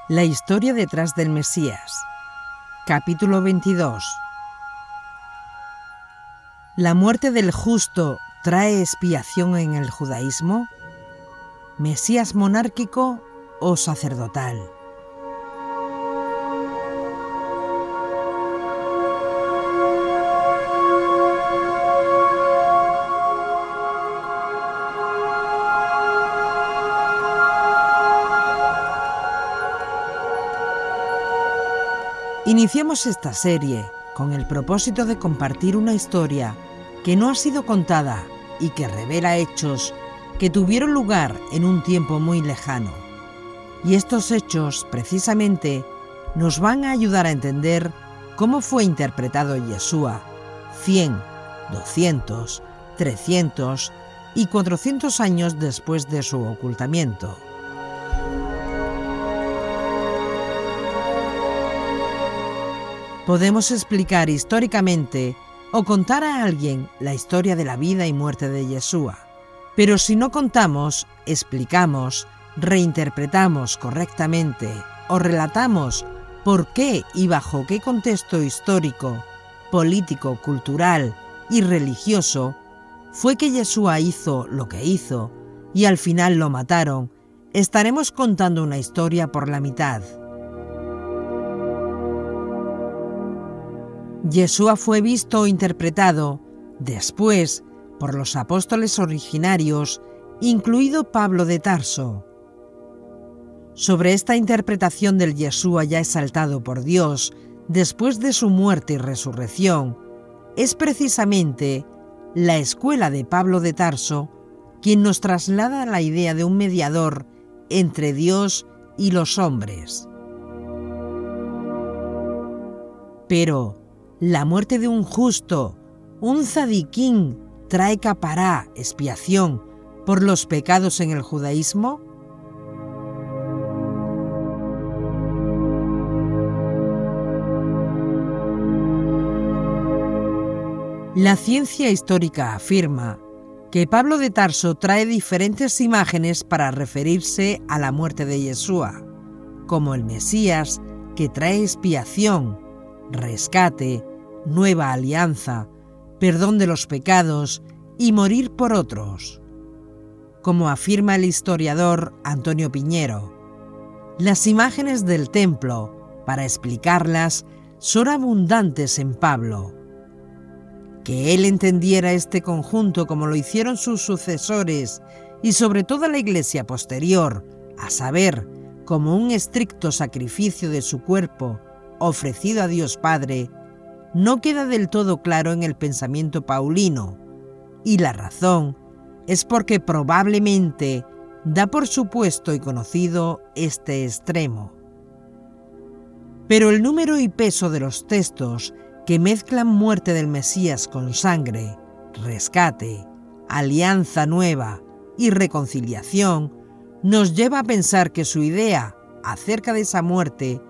La historia detrás del Mesías. Capítulo 22. ¿La muerte del justo trae expiación en el judaísmo? ¿Mesías monárquico o sacerdotal? Iniciamos esta serie con el propósito de compartir una historia que no ha sido contada y que revela hechos que tuvieron lugar en un tiempo muy lejano. Y estos hechos, precisamente, nos van a ayudar a entender cómo fue interpretado Yeshua 100, 200, 300 y 400 años después de su ocultamiento. Podemos explicar históricamente o contar a alguien la historia de la vida y muerte de Yeshua. Pero si no contamos, explicamos, reinterpretamos correctamente o relatamos por qué y bajo qué contexto histórico, político, cultural y religioso fue que Yeshua hizo lo que hizo y al final lo mataron, estaremos contando una historia por la mitad. Yeshua fue visto o interpretado después por los apóstoles originarios, incluido Pablo de Tarso. Sobre esta interpretación del Yeshua ya exaltado por Dios después de su muerte y resurrección, es precisamente la escuela de Pablo de Tarso quien nos traslada la idea de un mediador entre Dios y los hombres. Pero ¿la muerte de un justo, un tzadikim, trae capará, expiación, por los pecados en el judaísmo? La ciencia histórica afirma que Pablo de Tarso trae diferentes imágenes para referirse a la muerte de Yeshua, como el Mesías que trae expiación, rescate, nueva alianza, perdón de los pecados y morir por otros. Como afirma el historiador Antonio Piñero, las imágenes del templo, para explicarlas, son abundantes en Pablo. Que él entendiera este conjunto como lo hicieron sus sucesores y sobre todo la iglesia posterior, a saber, como un estricto sacrificio de su cuerpo ofrecido a Dios Padre, no queda del todo claro en el pensamiento paulino, y la razón es porque probablemente da por supuesto y conocido este extremo. Pero el número y peso de los textos que mezclan muerte del Mesías con sangre, rescate, alianza nueva y reconciliación nos lleva a pensar que su idea acerca de esa muerte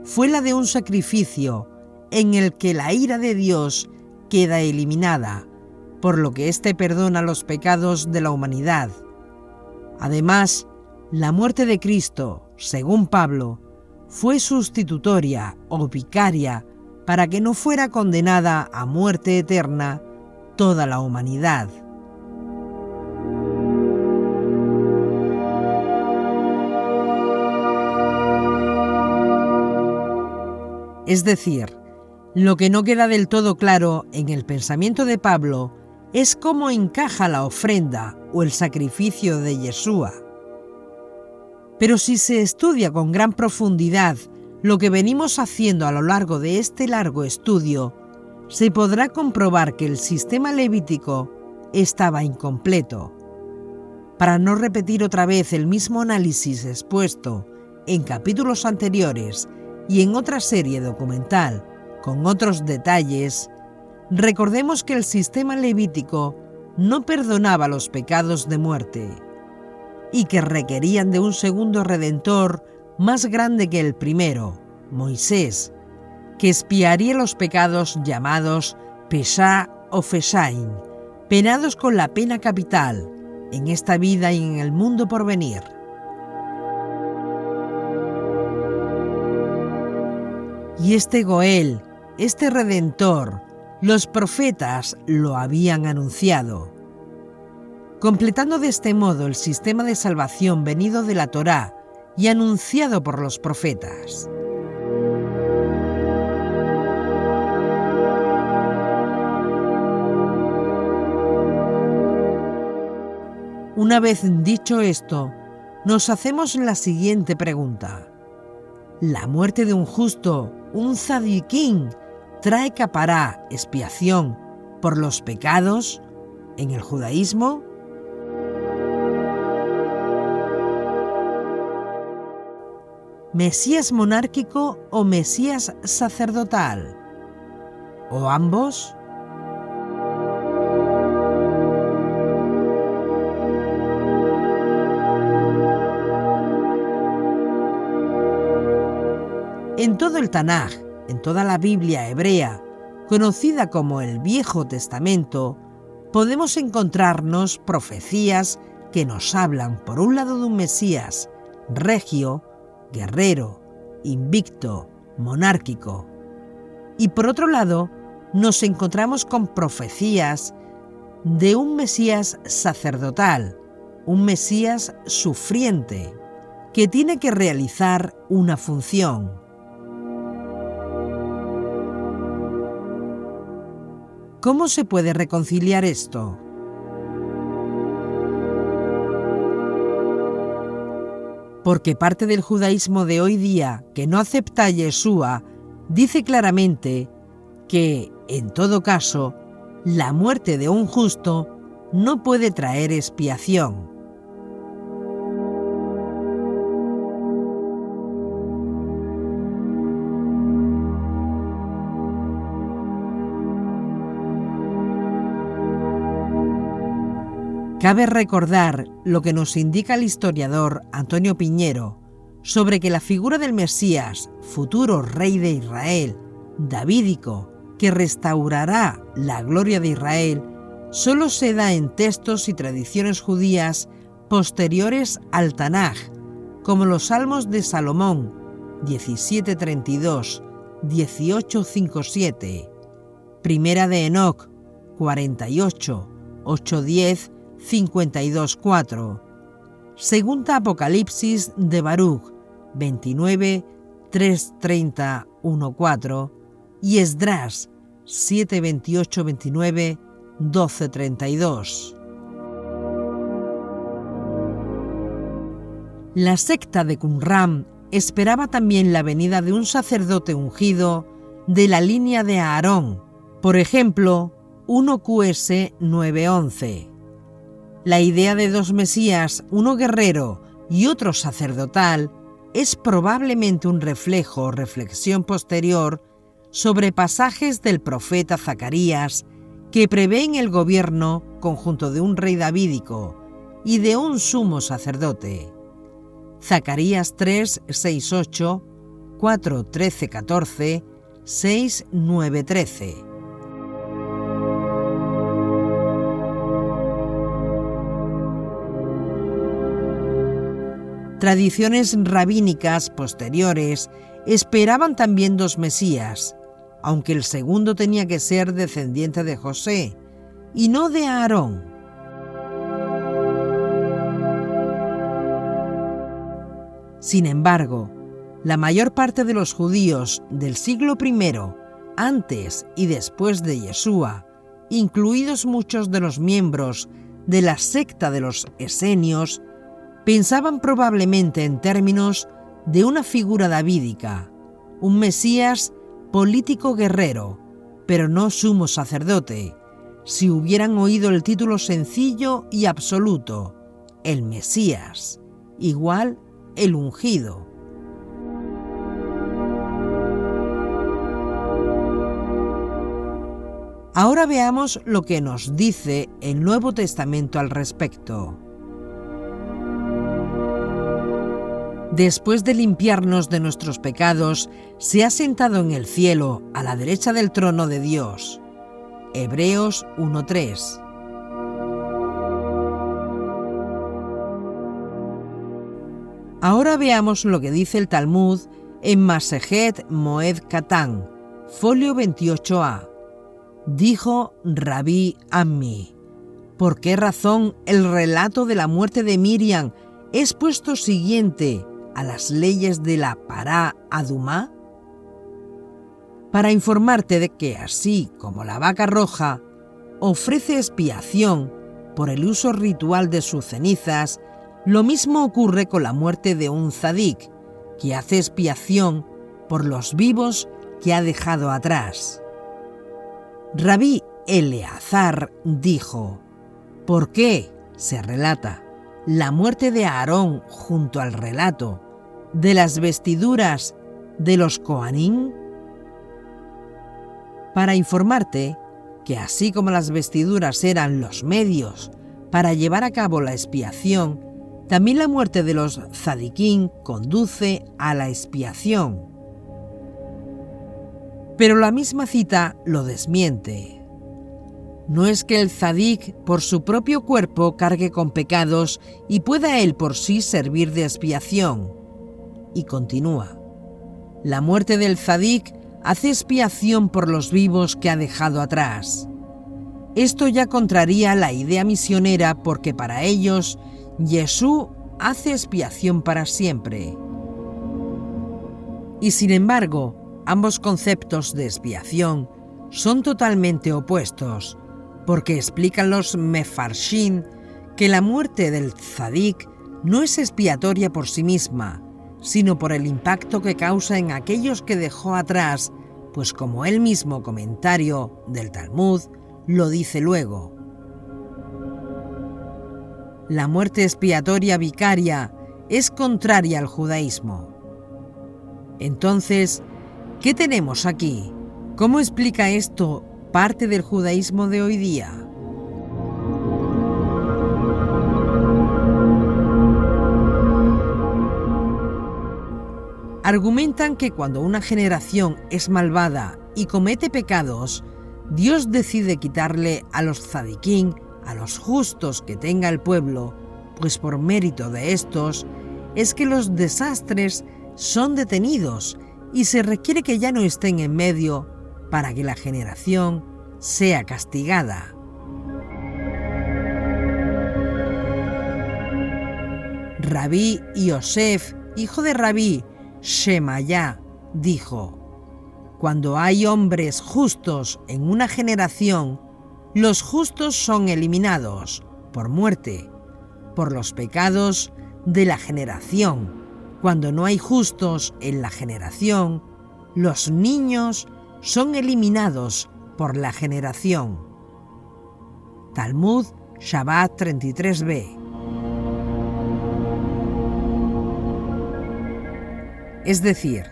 fue la de un sacrificio en el que la ira de Dios queda eliminada, por lo que éste perdona los pecados de la humanidad. Además, la muerte de Cristo, según Pablo, fue sustitutoria o vicaria para que no fuera condenada a muerte eterna toda la humanidad. Es decir, lo que no queda del todo claro en el pensamiento de Pablo es cómo encaja la ofrenda o el sacrificio de Yeshua. Pero si se estudia con gran profundidad lo que venimos haciendo a lo largo de este largo estudio, se podrá comprobar que el sistema levítico estaba incompleto. Para no repetir otra vez el mismo análisis expuesto en capítulos anteriores y en otra serie documental con otros detalles, recordemos que el sistema levítico no perdonaba los pecados de muerte y que requerían de un segundo redentor más grande que el primero, Moisés, que expiaría los pecados llamados Peshá o Feshain, penados con la pena capital, en esta vida y en el mundo por venir. Y este Goel, este Redentor, los profetas lo habían anunciado, completando de este modo el sistema de salvación venido de la Torá y anunciado por los profetas. Una vez dicho esto, nos hacemos la siguiente pregunta. ¿La muerte de un justo, un tzadikim, trae capará, expiación, por los pecados en el judaísmo? ¿Mesías monárquico o Mesías sacerdotal? ¿O ambos? En todo el Tanaj, en toda la Biblia hebrea, conocida como el Viejo Testamento, podemos encontrarnos profecías que nos hablan, por un lado, de un Mesías regio, guerrero, invicto, monárquico, y por otro lado, nos encontramos con profecías de un Mesías sacerdotal, un Mesías sufriente, que tiene que realizar una función. ¿Cómo se puede reconciliar esto? Porque parte del judaísmo de hoy día, que no acepta a Yeshua, dice claramente que, en todo caso, la muerte de un justo no puede traer expiación. Cabe recordar lo que nos indica el historiador Antonio Piñero sobre que la figura del Mesías, futuro rey de Israel, davídico, que restaurará la gloria de Israel, solo se da en textos y tradiciones judías posteriores al Tanaj, como los Salmos de Salomón, 17:32, 18:5-7, Primera de Enoc, 48, 8:10, 52:4, Segunda Apocalipsis de Baruch, 29, 3:30, 1:4 y Esdras, 7:28-29, 12:32. La secta de Qumran esperaba también la venida de un sacerdote ungido de la línea de Aarón, por ejemplo, 1 QS 9:11. La idea de dos Mesías, uno guerrero y otro sacerdotal, es probablemente un reflejo o reflexión posterior sobre pasajes del profeta Zacarías que prevén el gobierno conjunto de un rey davídico y de un sumo sacerdote. Zacarías 3, 6, 8, 4, 13, 14, 6, 9, 13. Tradiciones rabínicas posteriores esperaban también dos Mesías, aunque el segundo tenía que ser descendiente de José y no de Aarón. Sin embargo, la mayor parte de los judíos del siglo I, antes y después de Yeshua, incluidos muchos de los miembros de la secta de los esenios, pensaban probablemente en términos de una figura davídica, un Mesías político guerrero, pero no sumo sacerdote, si hubieran oído el título sencillo y absoluto, el Mesías, igual el ungido. Ahora veamos lo que nos dice el Nuevo Testamento al respecto. Después de limpiarnos de nuestros pecados, se ha sentado en el cielo, a la derecha del trono de Dios. Hebreos 1:3. Ahora veamos lo que dice el Talmud en Masejet Moed Katán, folio 28a. Dijo Rabí Ammi: ¿por qué razón el relato de la muerte de Miriam es puesto siguiente a las leyes de la Pará Adumá? Para informarte de que, así como la vaca roja ofrece expiación por el uso ritual de sus cenizas, lo mismo ocurre con la muerte de un tzadik, que hace expiación por los vivos que ha dejado atrás. Rabí Eleazar dijo: ¿por qué se relata la muerte de Aarón junto al relato de las vestiduras de los Cohanim? Para informarte que, así como las vestiduras eran los medios para llevar a cabo la expiación, también la muerte de los tzadikim conduce a la expiación. Pero la misma cita lo desmiente. No es que el tzadik por su propio cuerpo cargue con pecados y pueda él por sí servir de expiación. Y continúa: la muerte del tzadik hace expiación por los vivos que ha dejado atrás. Esto ya contraría la idea misionera, porque para ellos Jesús hace expiación para siempre. Y sin embargo, ambos conceptos de expiación son totalmente opuestos, porque explican los mefarshim que la muerte del tzadik no es expiatoria por sí misma, sino por el impacto que causa en aquellos que dejó atrás, pues como el mismo comentario del Talmud lo dice luego. La muerte expiatoria vicaria es contraria al judaísmo. Entonces, ¿qué tenemos aquí? ¿Cómo explica esto parte del judaísmo de hoy día? Argumentan que cuando una generación es malvada y comete pecados, Dios decide quitarle a los tzadikim, a los justos que tenga el pueblo, pues por mérito de estos es que los desastres son detenidos y se requiere que ya no estén en medio para que la generación sea castigada. Rabí Yosef, hijo de Rabí Shemayá, dijo: cuando hay hombres justos en una generación, los justos son eliminados por muerte, por los pecados de la generación. Cuando no hay justos en la generación, los niños son eliminados por la generación. Talmud Shabbat 33b. Es decir,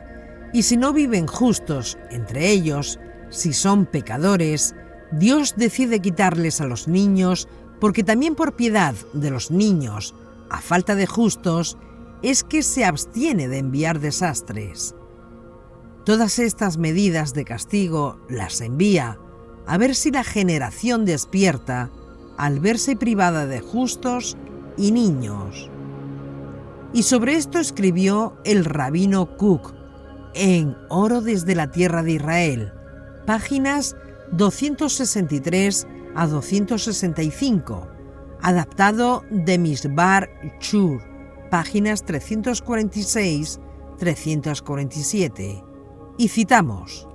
y si no viven justos entre ellos, si son pecadores, Dios decide quitarles a los niños, porque también por piedad de los niños, a falta de justos, es que se abstiene de enviar desastres. Todas estas medidas de castigo las envía a ver si la generación despierta al verse privada de justos y niños. Y sobre esto escribió el rabino Kook en Oro desde la tierra de Israel, páginas 263 a 265, adaptado de Mishbar Chur, páginas 346-347. Y citamos: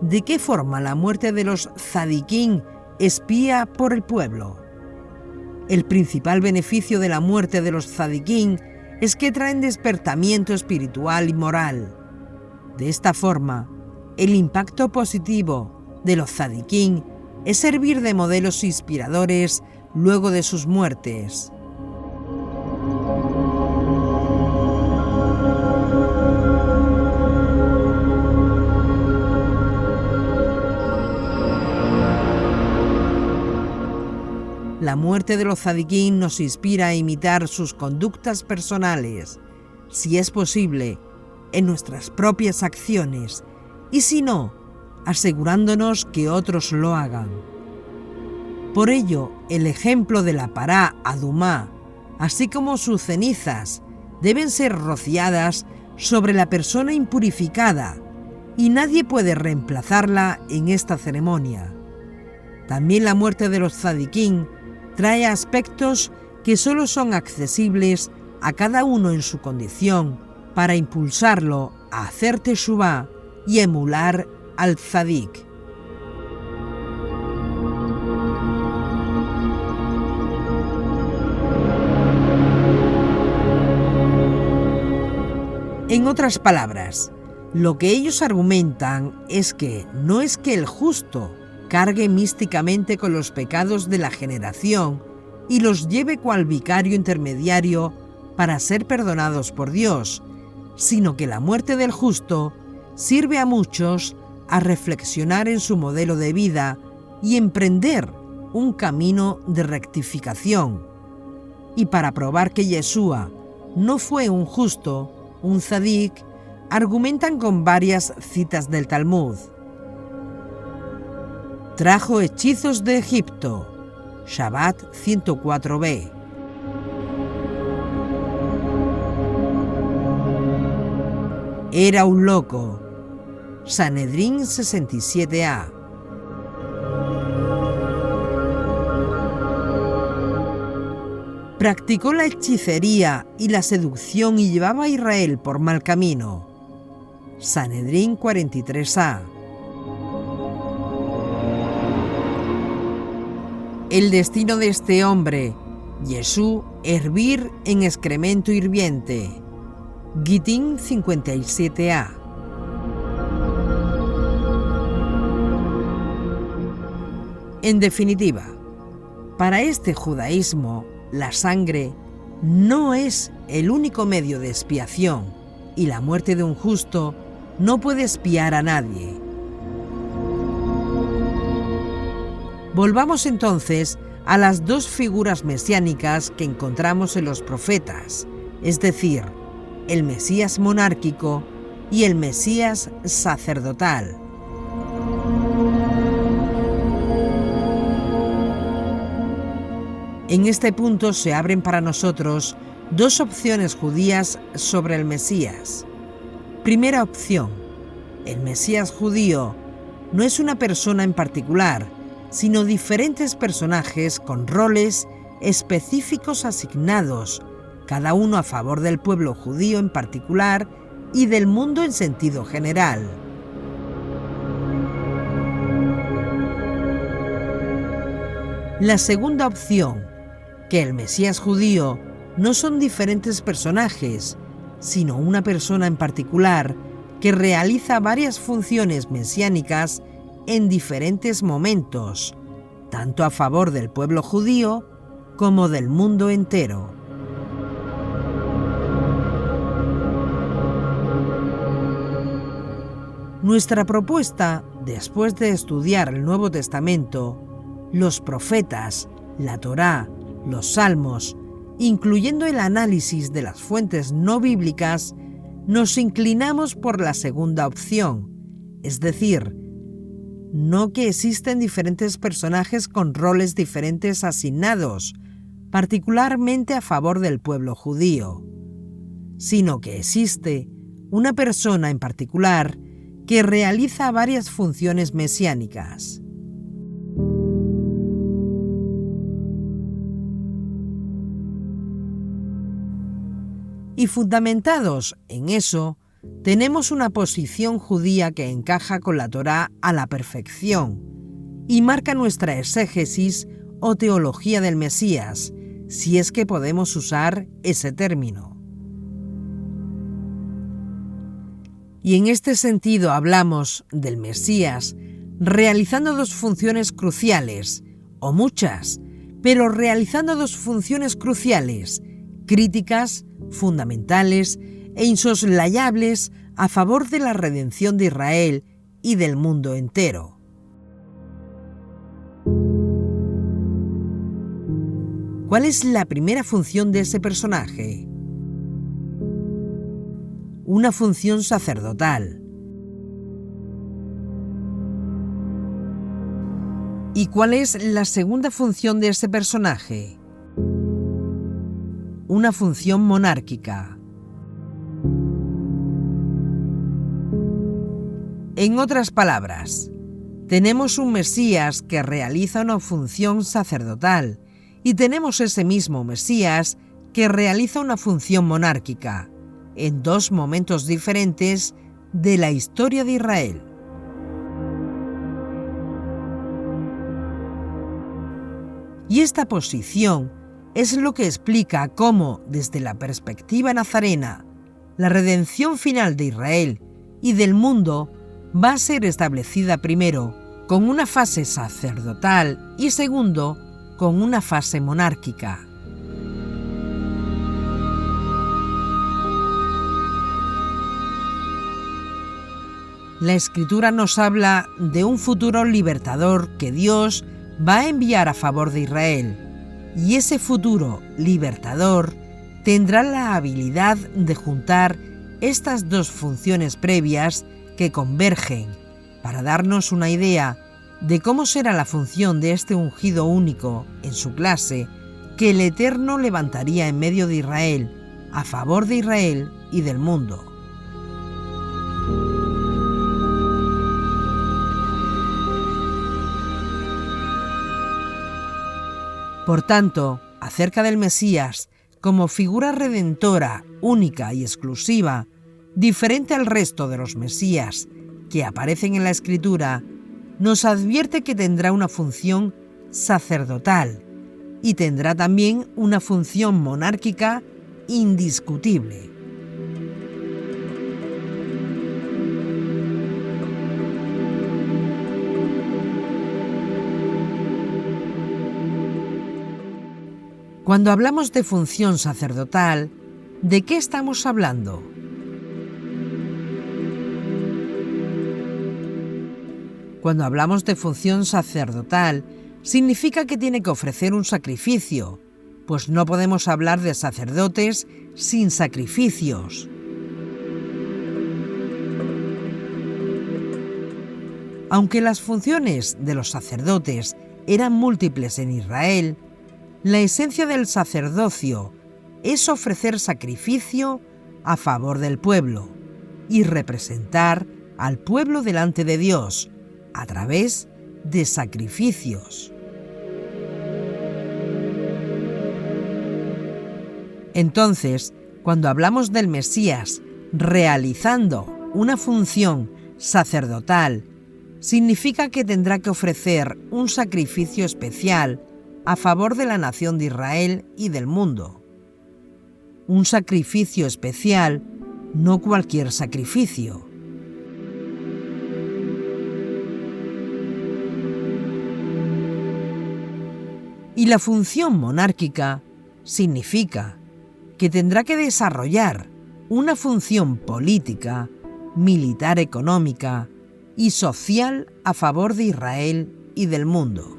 ¿de qué forma la muerte de los tzadikim expía por el pueblo? El principal beneficio de la muerte de los tzadikim es que traen despertamiento espiritual y moral. De esta forma, el impacto positivo de los tzadikim es servir de modelos inspiradores luego de sus muertes. La muerte de los tzadikim nos inspira a imitar sus conductas personales, si es posible, en nuestras propias acciones, y si no, asegurándonos que otros lo hagan. Por ello, el ejemplo de la Pará Adumá, así como sus cenizas, deben ser rociadas sobre la persona impurificada y nadie puede reemplazarla en esta ceremonia. También la muerte de los tzadikín trae aspectos que solo son accesibles a cada uno en su condición para impulsarlo a hacer teshuvá y emular al tzadik. En otras palabras, lo que ellos argumentan es que no es que el justo cargue místicamente con los pecados de la generación y los lleve cual vicario intermediario para ser perdonados por Dios, sino que la muerte del justo sirve a muchos a reflexionar en su modelo de vida y emprender un camino de rectificación. Y para probar que Yeshua no fue un justo, un tzadik, argumentan con varias citas del Talmud. Trajo hechizos de Egipto, Shabbat 104b. Era un loco, Sanedrín 67a. Practicó la hechicería y la seducción y llevaba a Israel por mal camino, Sanedrín 43a. El destino de este hombre, Yeshú, hervir en excremento hirviente, Gitín 57a. En definitiva, para este judaísmo, la sangre no es el único medio de expiación y la muerte de un justo no puede expiar a nadie. Volvamos entonces a las dos figuras mesiánicas que encontramos en los profetas, es decir, el Mesías monárquico y el Mesías sacerdotal. En este punto se abren para nosotros dos opciones judías sobre el Mesías. Primera opción: el Mesías judío no es una persona en particular, sino diferentes personajes con roles específicos asignados, cada uno a favor del pueblo judío en particular y del mundo en sentido general. La segunda opción, que el Mesías judío no son diferentes personajes, sino una persona en particular que realiza varias funciones mesiánicas en diferentes momentos, tanto a favor del pueblo judío como del mundo entero. Nuestra propuesta, después de estudiar el Nuevo Testamento, los profetas, la Torá, los Salmos, incluyendo el análisis de las fuentes no bíblicas, nos inclinamos por la segunda opción, es decir, no que existen diferentes personajes con roles diferentes asignados, particularmente a favor del pueblo judío, sino que existe una persona en particular que realiza varias funciones mesiánicas. Y fundamentados en eso, tenemos una posición judía que encaja con la Torá a la perfección y marca nuestra exégesis o teología del Mesías, si es que podemos usar ese término. Y en este sentido hablamos del Mesías realizando dos funciones cruciales, o muchas, pero realizando dos funciones cruciales, críticas, fundamentales e insoslayables a favor de la redención de Israel y del mundo entero. ¿Cuál es la primera función de ese personaje? Una función sacerdotal. ¿Y cuál es la segunda función de ese personaje? Una función monárquica. En otras palabras, tenemos un Mesías que realiza una función sacerdotal y tenemos ese mismo Mesías que realiza una función monárquica, en dos momentos diferentes de la historia de Israel. Y esta posición es lo que explica cómo, desde la perspectiva nazarena, la redención final de Israel y del mundo va a ser establecida primero con una fase sacerdotal y segundo con una fase monárquica. La Escritura nos habla de un futuro libertador que Dios va a enviar a favor de Israel, y ese futuro libertador tendrá la habilidad de juntar estas dos funciones previas que convergen para darnos una idea de cómo será la función de este ungido único en su clase que el Eterno levantaría en medio de Israel, a favor de Israel y del mundo. Por tanto, acerca del Mesías, como figura redentora, única y exclusiva, diferente al resto de los Mesías que aparecen en la Escritura, nos advierte que tendrá una función sacerdotal y tendrá también una función monárquica indiscutible. Cuando hablamos de función sacerdotal, ¿de qué estamos hablando? Cuando hablamos de función sacerdotal, significa que tiene que ofrecer un sacrificio, pues no podemos hablar de sacerdotes sin sacrificios. Aunque las funciones de los sacerdotes eran múltiples en Israel, la esencia del sacerdocio es ofrecer sacrificio a favor del pueblo y representar al pueblo delante de Dios a través de sacrificios. Entonces, cuando hablamos del Mesías realizando una función sacerdotal, significa que tendrá que ofrecer un sacrificio especial a favor de la nación de Israel y del mundo. Un sacrificio especial, no cualquier sacrificio. Y la función monárquica significa que tendrá que desarrollar una función política, militar, económica y social a favor de Israel y del mundo.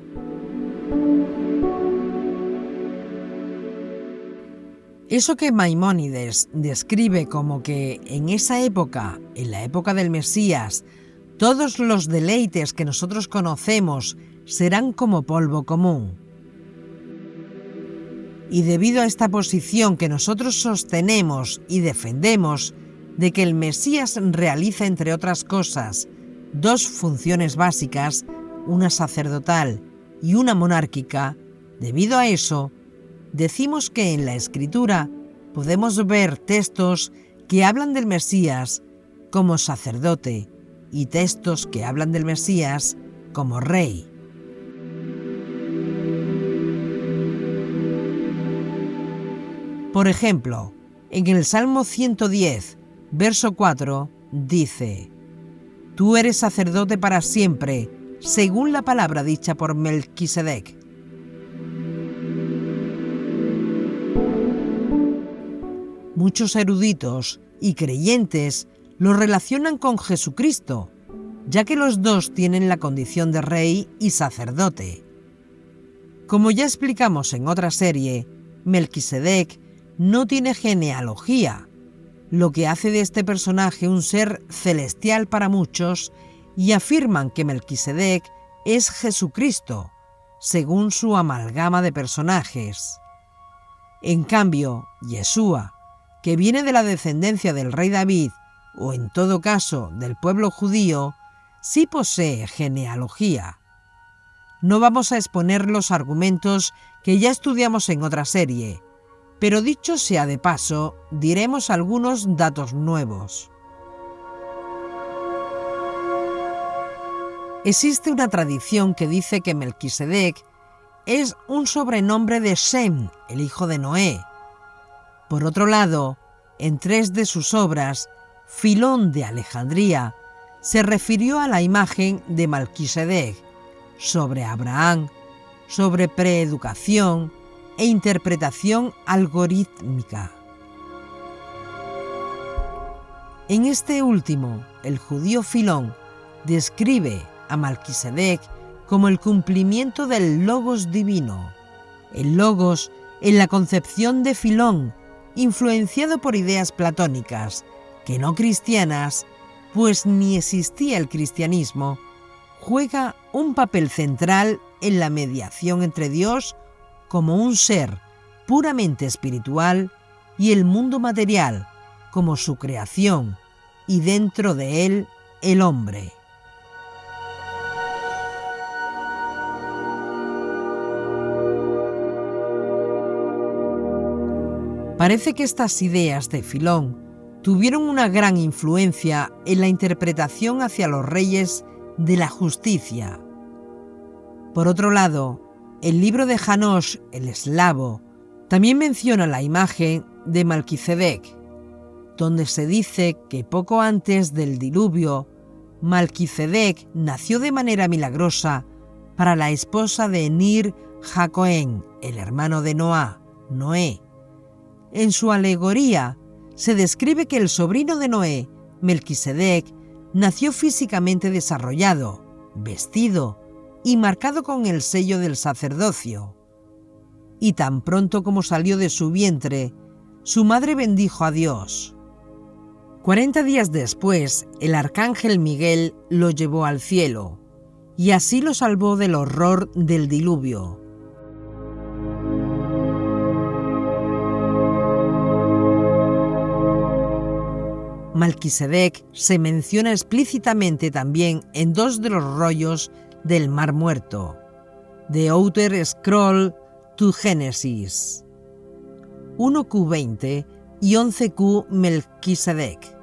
Eso que Maimónides describe como que en esa época, en la época del Mesías, todos los deleites que nosotros conocemos serán como polvo común. Y debido a esta posición que nosotros sostenemos y defendemos de que el Mesías realiza, entre otras cosas, dos funciones básicas, una sacerdotal y una monárquica, debido a eso, decimos que en la Escritura podemos ver textos que hablan del Mesías como sacerdote y textos que hablan del Mesías como rey. Por ejemplo, en el Salmo 110, verso 4, dice: «Tú eres sacerdote para siempre, según la palabra dicha por Melquisedec». Muchos eruditos y creyentes lo relacionan con Jesucristo, ya que los dos tienen la condición de rey y sacerdote. Como ya explicamos en otra serie, Melquisedec no tiene genealogía, lo que hace de este personaje un ser celestial para muchos, y afirman que Melquisedec es Jesucristo, según su amalgama de personajes. En cambio, Yeshua, que viene de la descendencia del rey David, o en todo caso del pueblo judío, sí posee genealogía. No vamos a exponer los argumentos que ya estudiamos en otra serie, pero dicho sea de paso, diremos algunos datos nuevos. Existe una tradición que dice que Melquisedec es un sobrenombre de Shem, el hijo de Noé. Por otro lado, en 3 de sus obras, Filón de Alejandría se refirió a la imagen de Melquisedec, sobre Abraham, sobre preeducación e interpretación algorítmica. En este último, el judío Filón describe a Melquisedec como el cumplimiento del logos divino. El logos, en la concepción de Filón, influenciado por ideas platónicas, que no cristianas, pues ni existía el cristianismo, juega un papel central en la mediación entre Dios como un ser puramente espiritual y el mundo material como su creación, y dentro de él el hombre. Parece que estas ideas de Filón tuvieron una gran influencia en la interpretación hacia los reyes de la justicia. Por otro lado, el libro de Janosch, el eslavo, también menciona la imagen de Melquisedec, donde se dice que poco antes del diluvio, Melquisedec nació de manera milagrosa para la esposa de Nir Jacoén, el hermano de Noé. En su alegoría se describe que el sobrino de Noé, Melquisedec, nació físicamente desarrollado, vestido y marcado con el sello del sacerdocio. Y tan pronto como salió de su vientre, su madre bendijo a Dios. 40 días después, el arcángel Miguel lo llevó al cielo, y así lo salvó del horror del diluvio. Melquisedec se menciona explícitamente también en 2 de los rollos del Mar Muerto, The Outer Scroll to Genesis, 1Q20 y 11Q Melquisedec.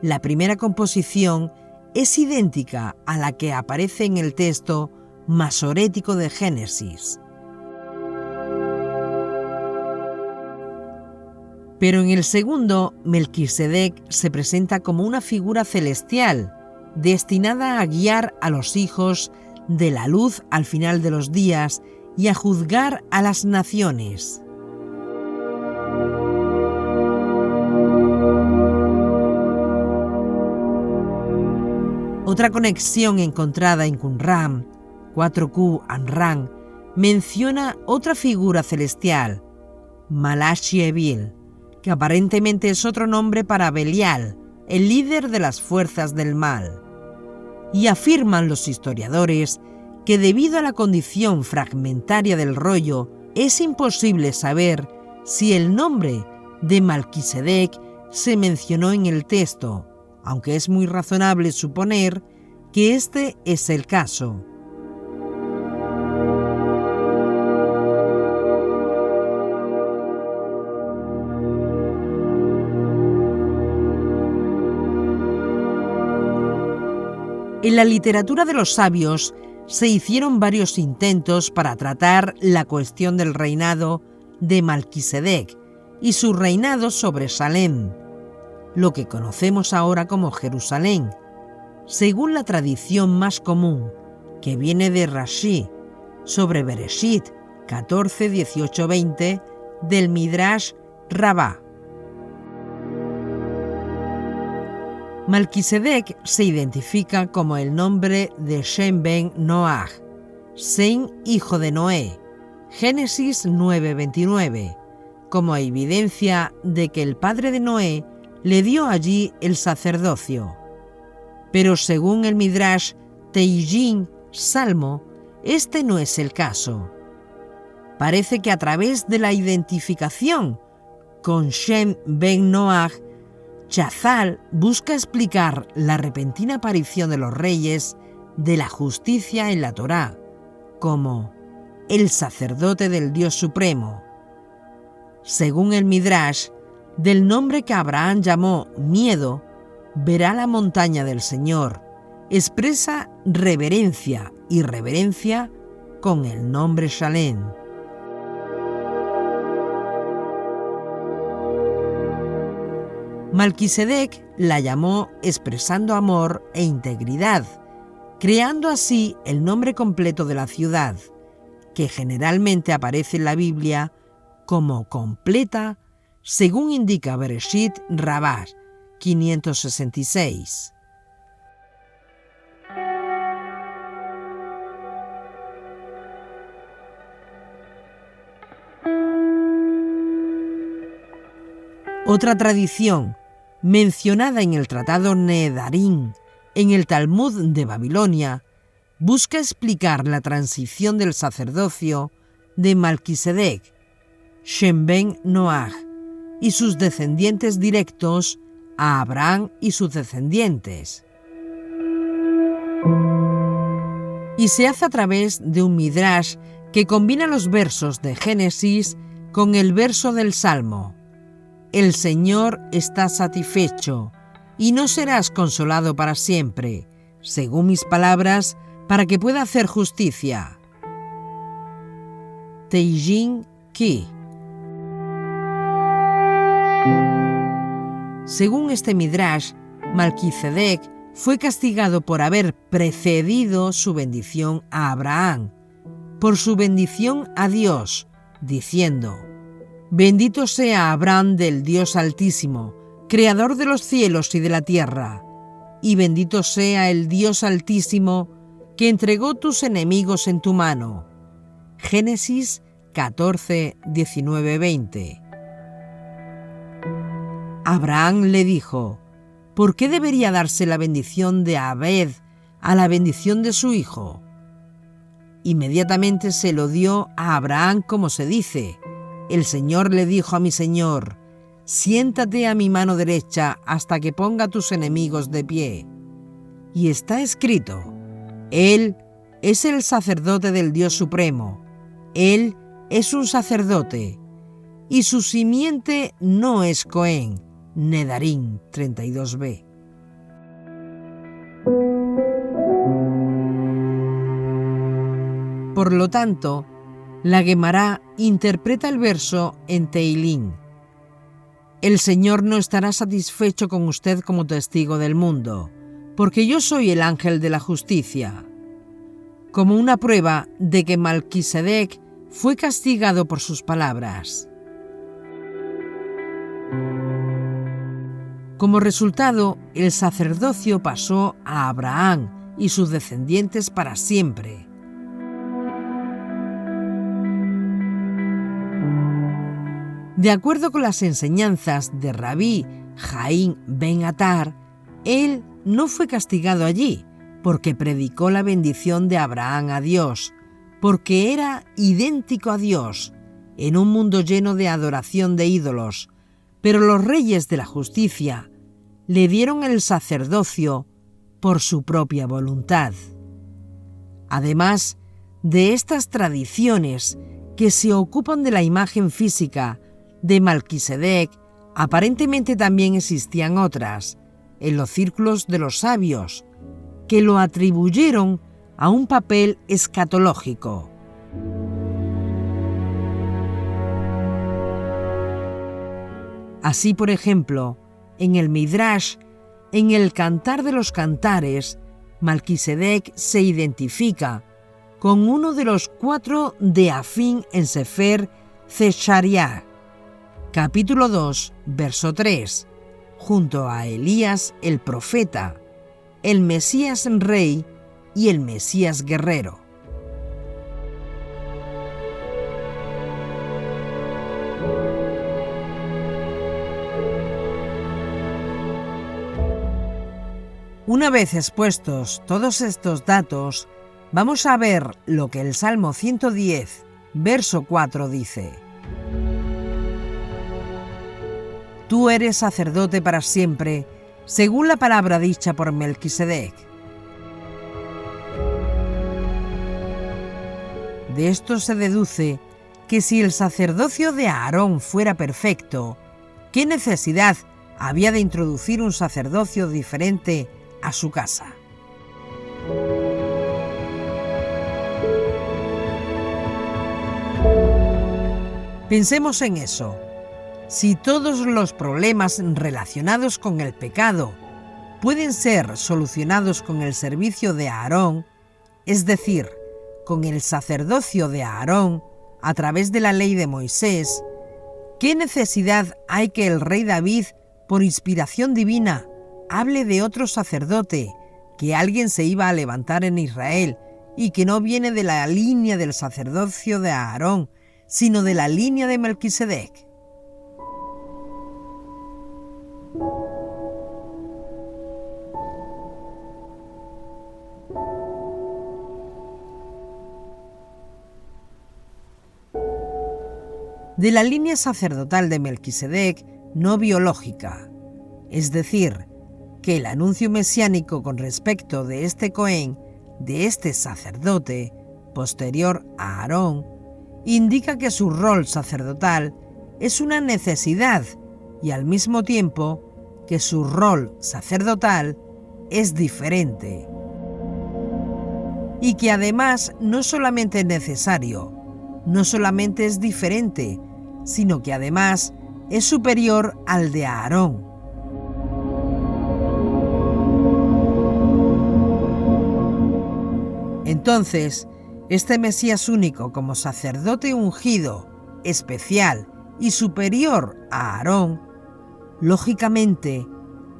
La primera composición es idéntica a la que aparece en el texto masorético de Génesis. Pero en el segundo, Melquisedec se presenta como una figura celestial, destinada a guiar a los hijos de la luz al final de los días y a juzgar a las naciones. Otra conexión encontrada en Qumran, 4Q Anran, menciona otra figura celestial, Malachi-Ebil, que aparentemente es otro nombre para Belial, el líder de las fuerzas del mal. Y afirman los historiadores que debido a la condición fragmentaria del rollo, es imposible saber si el nombre de Melquisedec se mencionó en el texto, aunque es muy razonable suponer que este es el caso. En la literatura de los sabios se hicieron varios intentos para tratar la cuestión del reinado de Melquisedec y su reinado sobre Salem, lo que conocemos ahora como Jerusalén, según la tradición más común, que viene de Rashi, sobre Bereshit 14, 18, 20 del Midrash Rabbah. Melquisedec se identifica como el nombre de Shem ben Noach, Sem hijo de Noé, Génesis 9:29, como evidencia de que el padre de Noé le dio allí el sacerdocio. Pero según el Midrash Teijin, Salmo, este no es el caso. Parece que a través de la identificación con Shem ben Noach, Chazal busca explicar la repentina aparición de los reyes de la justicia en la Torá como el sacerdote del Dios Supremo. Según el Midrash, del nombre que Abraham llamó miedo, verá la montaña del Señor, expresa reverencia y reverencia con el nombre Shalem. Malquisedec la llamó expresando amor e integridad, creando así el nombre completo de la ciudad, que generalmente aparece en la Biblia como completa, según indica Bereshit Rabbah 566. Otra tradición, mencionada en el Tratado Nedarim, en el Talmud de Babilonia, busca explicar la transición del sacerdocio de Malquisedec, Shem ben Noach, y sus descendientes directos a Abraham y sus descendientes. Y se hace a través de un midrash que combina los versos de Génesis con el verso del Salmo. El Señor está satisfecho, y no serás consolado para siempre, según mis palabras, para que pueda hacer justicia. Teijin Ki. Según este midrash, Malquisedec fue castigado por haber precedido su bendición a Abraham, por su bendición a Dios, diciendo: Bendito sea Abraham del Dios Altísimo, Creador de los cielos y de la tierra, y bendito sea el Dios Altísimo que entregó tus enemigos en tu mano. Génesis 14, 19, 20. Abraham le dijo: ¿por qué debería darse la bendición de Abed a la bendición de su hijo? Inmediatamente se lo dio a Abraham, como se dice: el Señor le dijo a mi Señor: siéntate a mi mano derecha hasta que ponga tus enemigos de pie. Y está escrito: Él es el sacerdote del Dios Supremo. Él es un sacerdote, y su simiente no es Cohen. Nedarim 32b. Por lo tanto, la Guemará interpreta el verso en Teilín: el Señor no estará satisfecho con usted como testigo del mundo, porque yo soy el ángel de la justicia, como una prueba de que Malquisedec fue castigado por sus palabras. Como resultado, el sacerdocio pasó a Abraham y sus descendientes para siempre. De acuerdo con las enseñanzas de Rabí Jaim ben Atar, él no fue castigado allí, porque predicó la bendición de Abraham a Dios, porque era idéntico a Dios, en un mundo lleno de adoración de ídolos, pero los reyes de la justicia le dieron el sacerdocio por su propia voluntad. Además de estas tradiciones que se ocupan de la imagen física de Malquisedec, aparentemente también existían otras, en los círculos de los sabios, que lo atribuyeron a un papel escatológico. Así, por ejemplo, en el Midrash, en el Cantar de los Cantares, Malquisedec se identifica con uno de los 4 de Afín en Sefer Zechariah, capítulo 2, verso 3, junto a Elías el profeta, el Mesías rey y el Mesías guerrero. Una vez expuestos todos estos datos, vamos a ver lo que el Salmo 110, verso 4 dice: tú eres sacerdote para siempre, según la palabra dicha por Melquisedec. De esto se deduce que si el sacerdocio de Aarón fuera perfecto, ¿qué necesidad había de introducir un sacerdocio diferente a su casa? Pensemos en eso. Si todos los problemas relacionados con el pecado pueden ser solucionados con el servicio de Aarón, es decir, con el sacerdocio de Aarón a través de la ley de Moisés, ¿qué necesidad hay que el rey David, por inspiración divina, hable de otro sacerdote, que alguien se iba a levantar en Israel y que no viene de la línea del sacerdocio de Aarón, sino de la línea de Melquisedec? De la línea sacerdotal de Melquisedec, no biológica, es decir, que el anuncio mesiánico con respecto de este Cohen, de este sacerdote, posterior a Aarón, indica que su rol sacerdotal es una necesidad y al mismo tiempo que su rol sacerdotal es diferente. Y que además no solamente es necesario, no solamente es diferente, sino que además es superior al de Aarón. Entonces, este Mesías único como sacerdote ungido, especial y superior a Aarón, lógicamente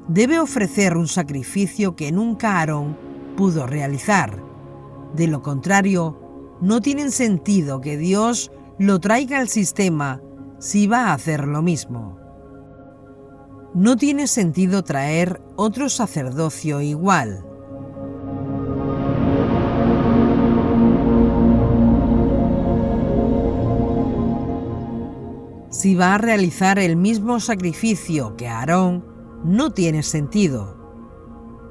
debe ofrecer un sacrificio que nunca Aarón pudo realizar. De lo contrario, no tiene sentido que Dios lo traiga al sistema si va a hacer lo mismo. No tiene sentido traer otro sacerdocio igual. Si va a realizar el mismo sacrificio que Aarón, no tiene sentido.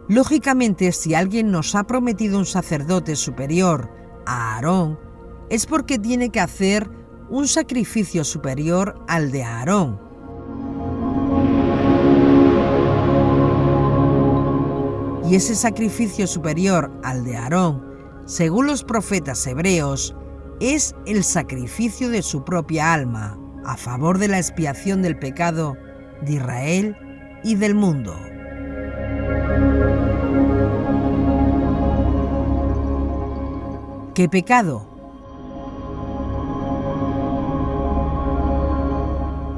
Lógicamente, si alguien nos ha prometido un sacerdote superior a Aarón, es porque tiene que hacer un sacrificio superior al de Aarón. Y ese sacrificio superior al de Aarón, según los profetas hebreos, es el sacrificio de su propia alma, a favor de la expiación del pecado de Israel y del mundo. ¿Qué pecado?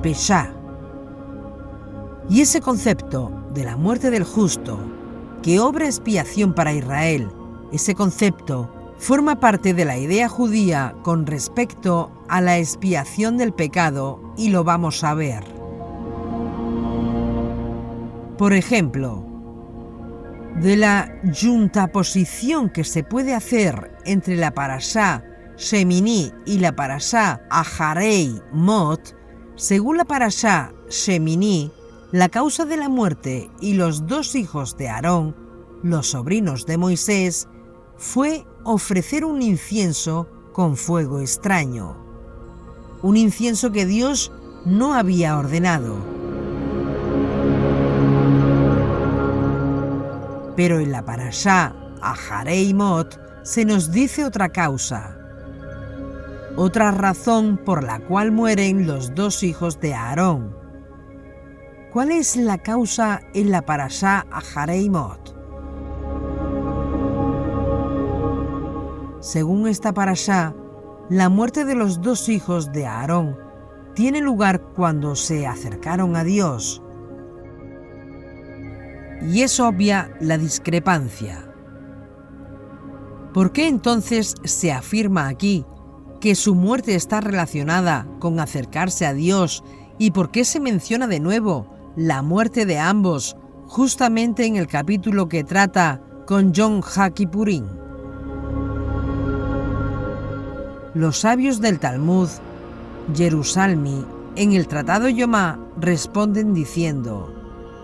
Peshá. Y ese concepto de la muerte del justo, que obra expiación para Israel, ese concepto forma parte de la idea judía con respecto a la expiación del pecado y lo vamos a ver. Por ejemplo, de la yuntaposición que se puede hacer entre la parashá Shemini y la parashá Aharei Mot, según la parashá Shemini, la causa de la muerte y los dos hijos de Aarón, los sobrinos de Moisés, fue ofrecer un incienso con fuego extraño, un incienso que Dios no había ordenado. Pero en la parashá Aharei Mot se nos dice otra causa, otra razón por la cual mueren los dos hijos de Aarón. ¿Cuál es la causa en la parashá Aharei Mot? Según esta parashá, la muerte de los dos hijos de Aarón tiene lugar cuando se acercaron a Dios. Y es obvia la discrepancia. ¿Por qué entonces se afirma aquí que su muerte está relacionada con acercarse a Dios y por qué se menciona de nuevo la muerte de ambos justamente en el capítulo que trata con Yom HaKippurim? Los sabios del Talmud, Jerusalmi En el Tratado Yomá responden diciendo: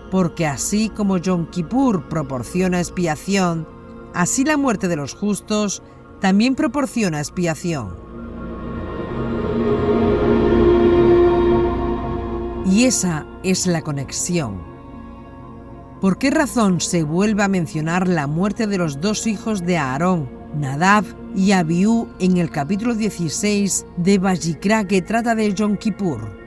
porque así como Yom Kippur proporciona expiación, así la muerte de los justos también proporciona expiación. Y esa es la conexión. ¿Por qué razón se vuelve a mencionar la muerte de los dos hijos de Aarón, Nadab y Abiú, en el capítulo 16 de Vayikra, que trata de Yom Kippur?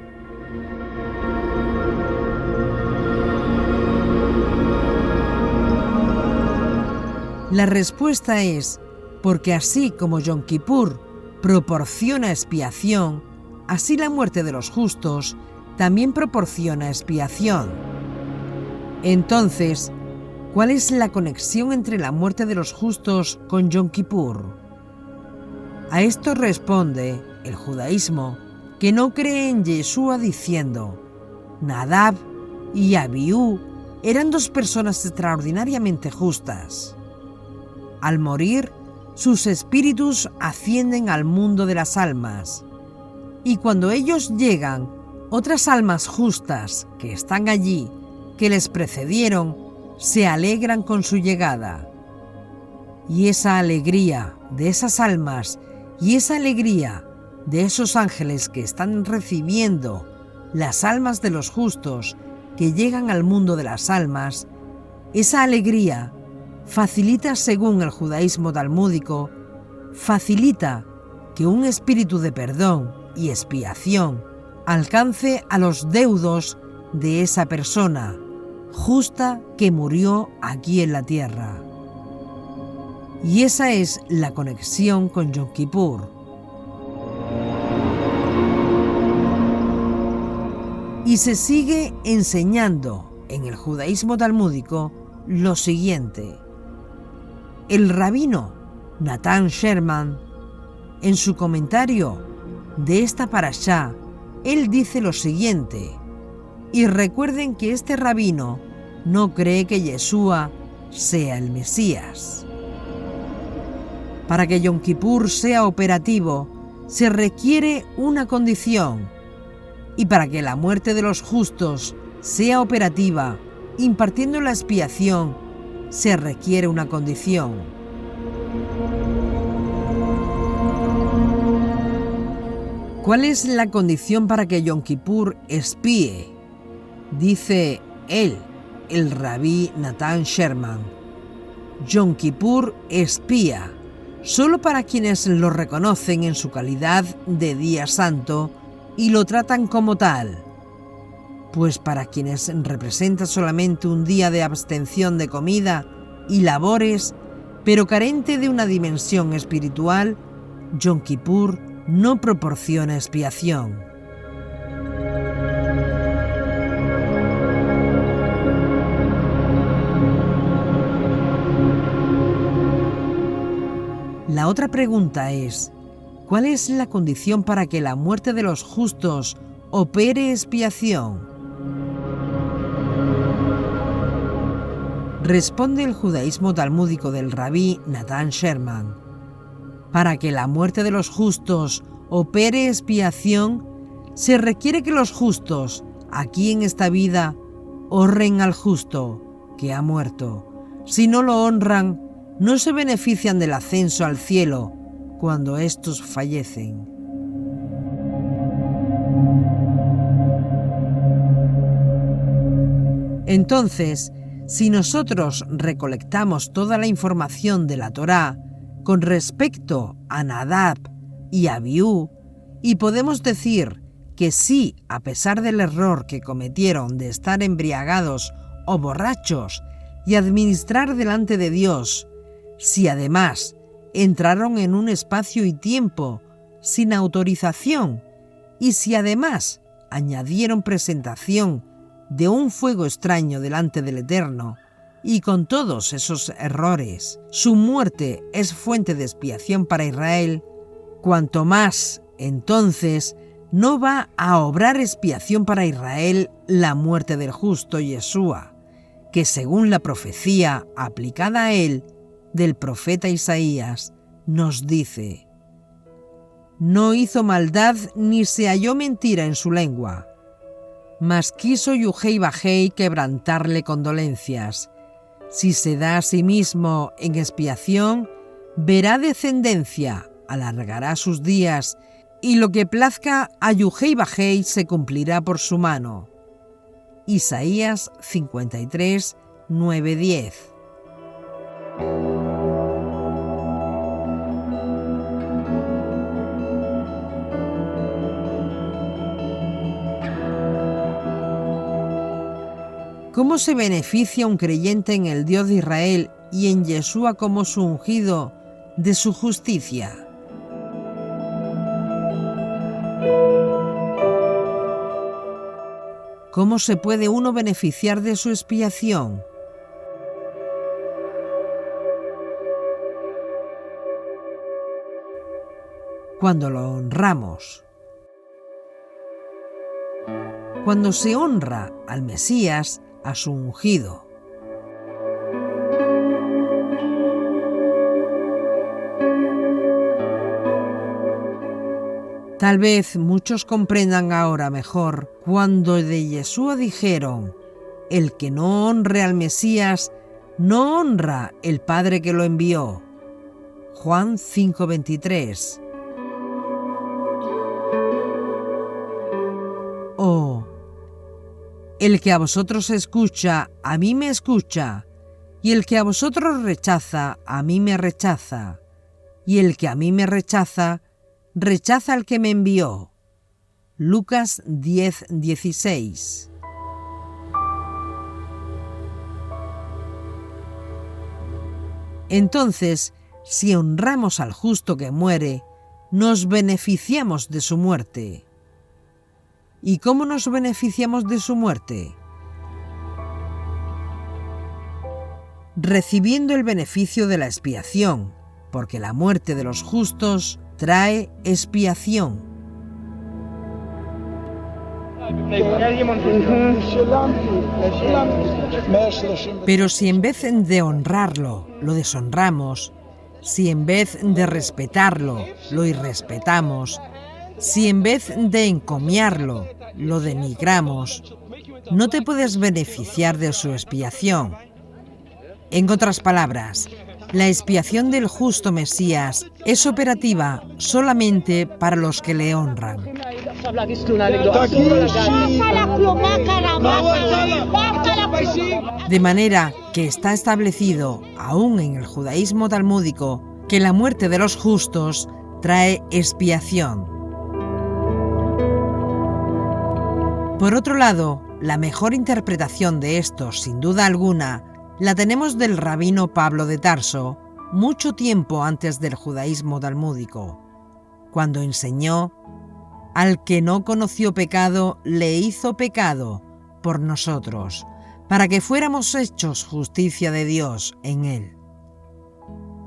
La respuesta es porque así como Yom Kippur proporciona expiación, así la muerte de los justos también proporciona expiación. Entonces, ¿cuál es la conexión entre la muerte de los justos con Yom Kippur? A esto responde el judaísmo, que no cree en Yeshua, diciendo: Nadab y Abiú eran dos personas extraordinariamente justas. Al morir, sus espíritus ascienden al mundo de las almas, y cuando ellos llegan, otras almas justas que están allí, que les precedieron, se alegran con su llegada. Y esa alegría de esas almas y esa alegría de esos ángeles que están recibiendo las almas de los justos que llegan al mundo de las almas, esa alegría facilita, según el judaísmo talmúdico, facilita que un espíritu de perdón y expiación alcance a los deudos de esa persona justa que murió aquí en la tierra. Y esa es la conexión con Yom Kippur. Y se sigue enseñando en el judaísmo talmúdico lo siguiente. El rabino Natán Sherman, en su comentario de esta parashá, él dice lo siguiente, y recuerden que este rabino no cree que Yeshua sea el Mesías. Para que Yom Kippur sea operativo, se requiere una condición, y para que la muerte de los justos sea operativa, impartiendo la expiación, se requiere una condición. ¿Cuál es la condición para que Yom Kippur expíe? Dice él, el rabí Natán Sherman: Yom Kippur expía solo para quienes lo reconocen en su calidad de día santo y lo tratan como tal. Pues para quienes representa solamente un día de abstención de comida y labores, pero carente de una dimensión espiritual, Yom Kippur no proporciona expiación. La otra pregunta es: ¿cuál es la condición para que la muerte de los justos opere expiación? Responde el judaísmo talmúdico del rabí Natán Sherman: para que la muerte de los justos opere expiación, se requiere que los justos, aquí en esta vida, honren al justo que ha muerto. Si no lo honran, no se benefician del ascenso al cielo cuando estos fallecen. Entonces, si nosotros recolectamos toda la información de la Torá con respecto a Nadab y Abiú, y podemos decir que sí, a pesar del error que cometieron de estar embriagados o borrachos y administrar delante de Dios, si además entraron en un espacio y tiempo sin autorización, y si además añadieron presentación de un fuego extraño delante del Eterno, y con todos esos errores, su muerte es fuente de expiación para Israel, cuanto más, entonces, no va a obrar expiación para Israel la muerte del justo Yeshua, que según la profecía aplicada a él del profeta Isaías, nos dice: No hizo maldad ni se halló mentira en su lengua. Mas quiso Yujei Bajei quebrantarle con dolencias. Si se da a sí mismo en expiación, verá descendencia, alargará sus días, y lo que plazca a Yujei Bajei se cumplirá por su mano. Isaías 53, 9-10. ¿Cómo se beneficia un creyente en el Dios de Israel y en Yeshua como su ungido de su justicia? ¿Cómo se puede uno beneficiar de su expiación? Cuando lo honramos. Cuando se honra al Mesías, a su ungido. Tal vez muchos comprendan ahora mejor cuando de Yeshua dijeron: el que no honre al Mesías, no honra el Padre que lo envió. Juan 5:23. Oh, el que a vosotros escucha, a mí me escucha, y el que a vosotros rechaza, a mí me rechaza, y el que a mí me rechaza, rechaza al que me envió. Lucas 10:16. Entonces, si honramos al justo que muere, nos beneficiamos de su muerte. ¿Y cómo nos beneficiamos de su muerte? Recibiendo el beneficio de la expiación, porque la muerte de los justos trae expiación. Pero si en vez de honrarlo, lo deshonramos, si en vez de respetarlo, lo irrespetamos, si en vez de encomiarlo, lo denigramos, no te puedes beneficiar de su expiación. En otras palabras, la expiación del justo Mesías es operativa solamente para los que le honran. De manera que está establecido, aún en el judaísmo talmúdico, que la muerte de los justos trae expiación. Por otro lado, la mejor interpretación de esto, sin duda alguna, la tenemos del rabino Pablo de Tarso, mucho tiempo antes del judaísmo talmúdico, cuando enseñó: al que no conoció pecado, le hizo pecado por nosotros, para que fuéramos hechos justicia de Dios en él.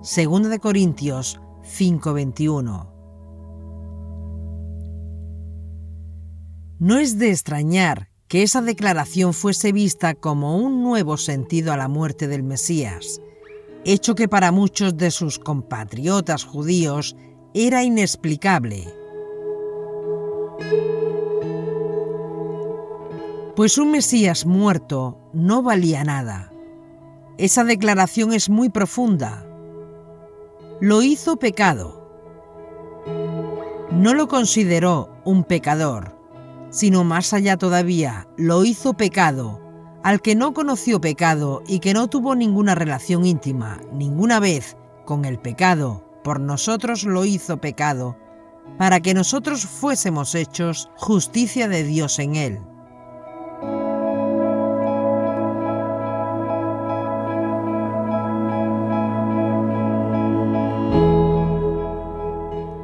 2 Corintios 5:21. No es de extrañar que esa declaración fuese vista como un nuevo sentido a la muerte del Mesías, hecho que para muchos de sus compatriotas judíos era inexplicable. Pues un Mesías muerto no valía nada. Esa declaración es muy profunda. Lo hizo pecado. No lo consideró un pecador, sino más allá todavía, lo hizo pecado al que no conoció pecado y que no tuvo ninguna relación íntima, ninguna vez, con el pecado. Por nosotros lo hizo pecado, para que nosotros fuésemos hechos justicia de Dios en él.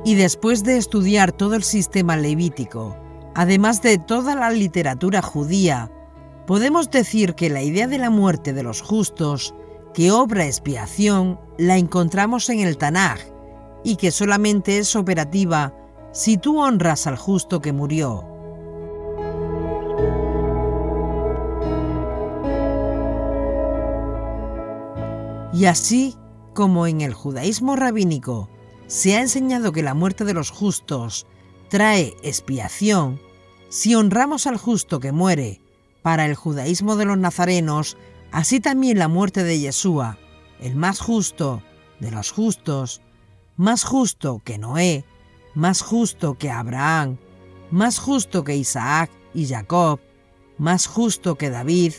Y después de estudiar todo el sistema levítico, además de toda la literatura judía, podemos decir que la idea de la muerte de los justos, que obra expiación, la encontramos en el Tanaj, y que solamente es operativa si tú honras al justo que murió. Y así como en el judaísmo rabínico, se ha enseñado que la muerte de los justos trae expiación, si honramos al justo que muere, para el judaísmo de los nazarenos, así también la muerte de Yeshua, el más justo de los justos, más justo que Noé, más justo que Abraham, más justo que Isaac y Jacob, más justo que David,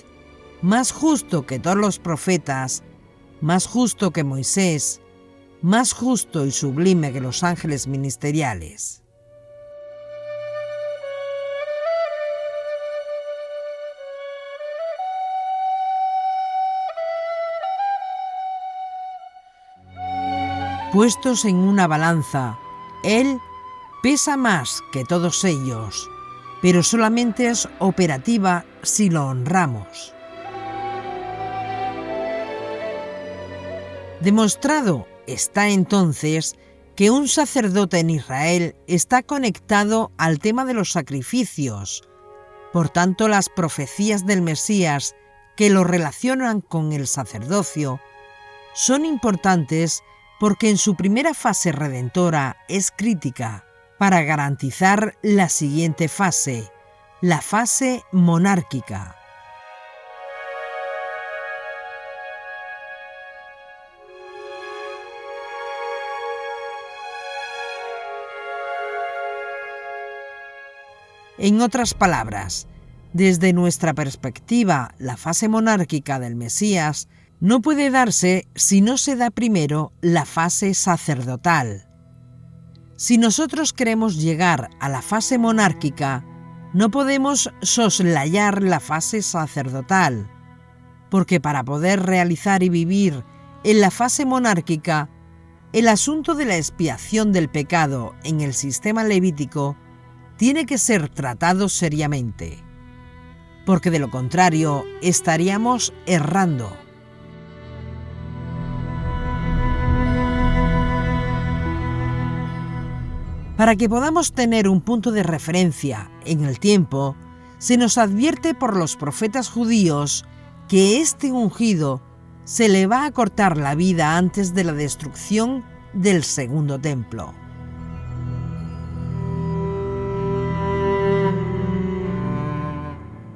más justo que todos los profetas, más justo que Moisés, más justo y sublime que los ángeles ministeriales. Puestos en una balanza, Él pesa más que todos ellos, pero solamente es operativa si lo honramos. Demostrado está entonces que un sacerdote en Israel está conectado al tema de los sacrificios. Por tanto, las profecías del Mesías que lo relacionan con el sacerdocio son importantes porque en su primera fase redentora es crítica para garantizar la siguiente fase, la fase monárquica. En otras palabras, desde nuestra perspectiva, la fase monárquica del Mesías no puede darse si no se da primero la fase sacerdotal. Si nosotros queremos llegar a la fase monárquica, no podemos soslayar la fase sacerdotal, porque para poder realizar y vivir en la fase monárquica, el asunto de la expiación del pecado en el sistema levítico tiene que ser tratado seriamente, porque de lo contrario estaríamos errando. Para que podamos tener un punto de referencia en el tiempo, se nos advierte por los profetas judíos que este ungido se le va a cortar la vida antes de la destrucción del segundo templo.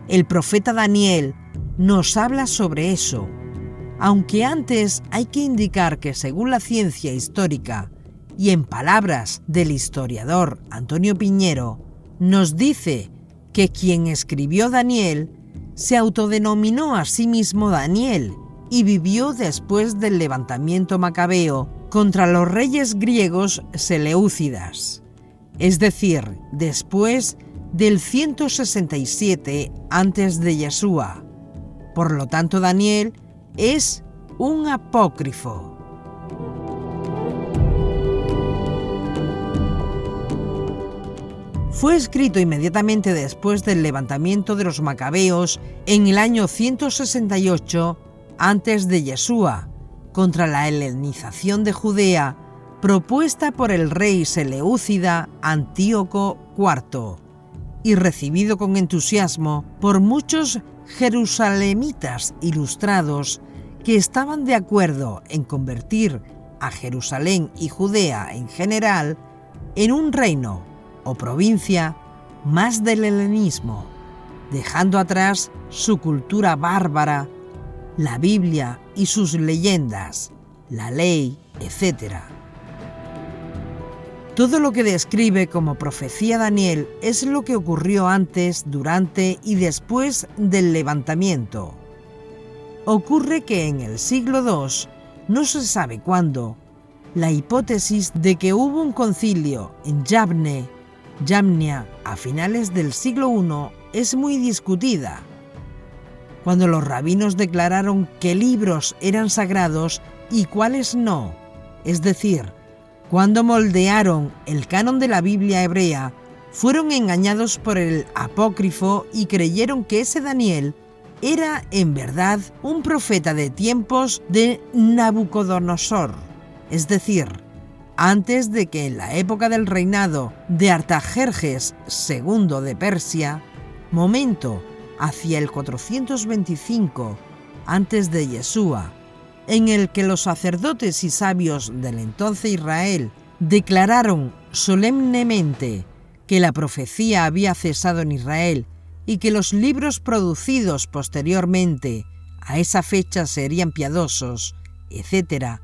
El profeta Daniel nos habla sobre eso, aunque antes hay que indicar que según la ciencia histórica y en palabras del historiador Antonio Piñero, nos dice que quien escribió Daniel se autodenominó a sí mismo Daniel y vivió después del levantamiento macabeo contra los reyes griegos seleucidas, es decir, después del 167 antes de Yeshua. Por lo tanto, Daniel es un apócrifo. Fue escrito inmediatamente después del levantamiento de los macabeos en el año 168 antes de Yeshua, contra la helenización de Judea propuesta por el rey seleucida Antíoco IV y recibido con entusiasmo por muchos jerusalemitas ilustrados que estaban de acuerdo en convertir a Jerusalén y Judea en general en un reino o provincia más del helenismo, dejando atrás su cultura bárbara, la Biblia y sus leyendas, la ley, etc. Todo lo que describe como profecía Daniel es lo que ocurrió antes, durante y después del levantamiento. Ocurre que en el siglo II, no se sabe cuándo, la hipótesis de que hubo un concilio en Yamnia a finales del siglo I es muy discutida. Cuando los rabinos declararon qué libros eran sagrados y cuáles no, es decir, cuando moldearon el canon de la Biblia hebrea, fueron engañados por el apócrifo y creyeron que ese Daniel era en verdad un profeta de tiempos de Nabucodonosor, es decir, antes de que en la época del reinado de Artajerjes II de Persia, momento hacia el 425 antes de Yeshua, en el que los sacerdotes y sabios del entonces Israel declararon solemnemente que la profecía había cesado en Israel y que los libros producidos posteriormente a esa fecha serían piadosos, etc.,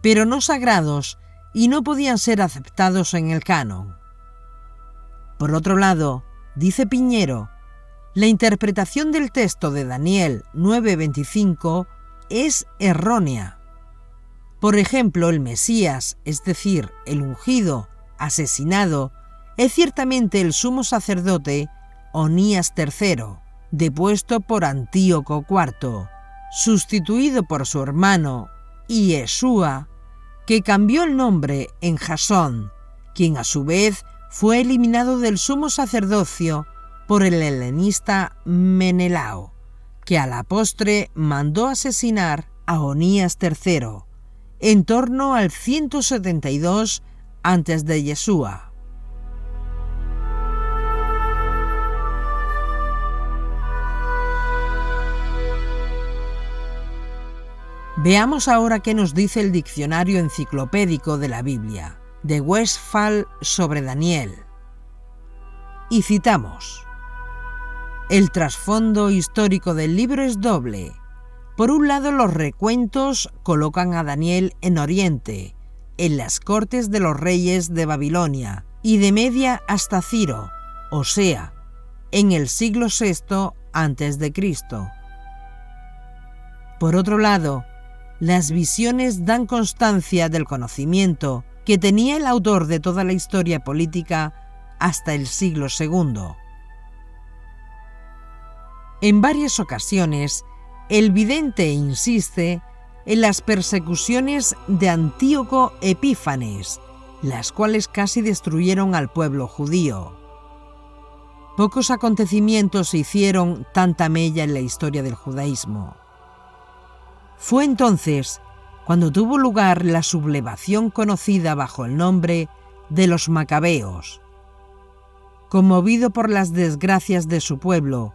pero no sagrados y no podían ser aceptados en el canon. Por otro lado, dice Piñero, la interpretación del texto de Daniel 9:25 es errónea. Por ejemplo, el Mesías, es decir, el ungido, asesinado, es ciertamente el sumo sacerdote Onías III, depuesto por Antíoco IV, sustituido por su hermano Yeshua, que cambió el nombre en Jasón, quien a su vez fue eliminado del sumo sacerdocio por el helenista Menelao, que a la postre mandó asesinar a Onías III en torno al 172 antes de Yeshua. Veamos ahora qué nos dice el diccionario enciclopédico de la Biblia, de Westphal sobre Daniel. Y citamos: el trasfondo histórico del libro es doble. Por un lado, los recuentos colocan a Daniel en Oriente, en las cortes de los reyes de Babilonia y de Media hasta Ciro, o sea, en el siglo VI a.C. Por otro lado, las visiones dan constancia del conocimiento que tenía el autor de toda la historia política hasta el siglo II. En varias ocasiones, el vidente insiste en las persecuciones de Antíoco Epífanes, las cuales casi destruyeron al pueblo judío. Pocos acontecimientos hicieron tanta mella en la historia del judaísmo. Fue entonces cuando tuvo lugar la sublevación conocida bajo el nombre de los Macabeos. Conmovido por las desgracias de su pueblo,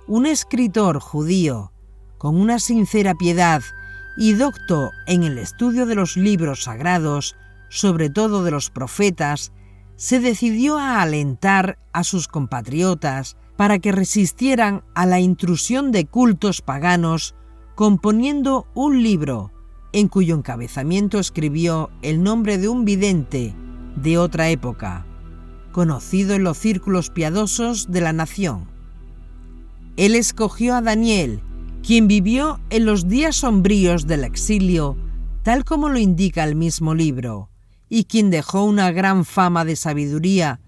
un escritor judío con una sincera piedad y docto en el estudio de los libros sagrados, sobre todo de los profetas, se decidió a alentar a sus compatriotas para que resistieran a la intrusión de cultos paganos, componiendo un libro en cuyo encabezamiento escribió el nombre de un vidente de otra época, conocido en los círculos piadosos de la nación. Él escogió a Daniel, quien vivió en los días sombríos del exilio, tal como lo indica el mismo libro, y quien dejó una gran fama de sabiduría,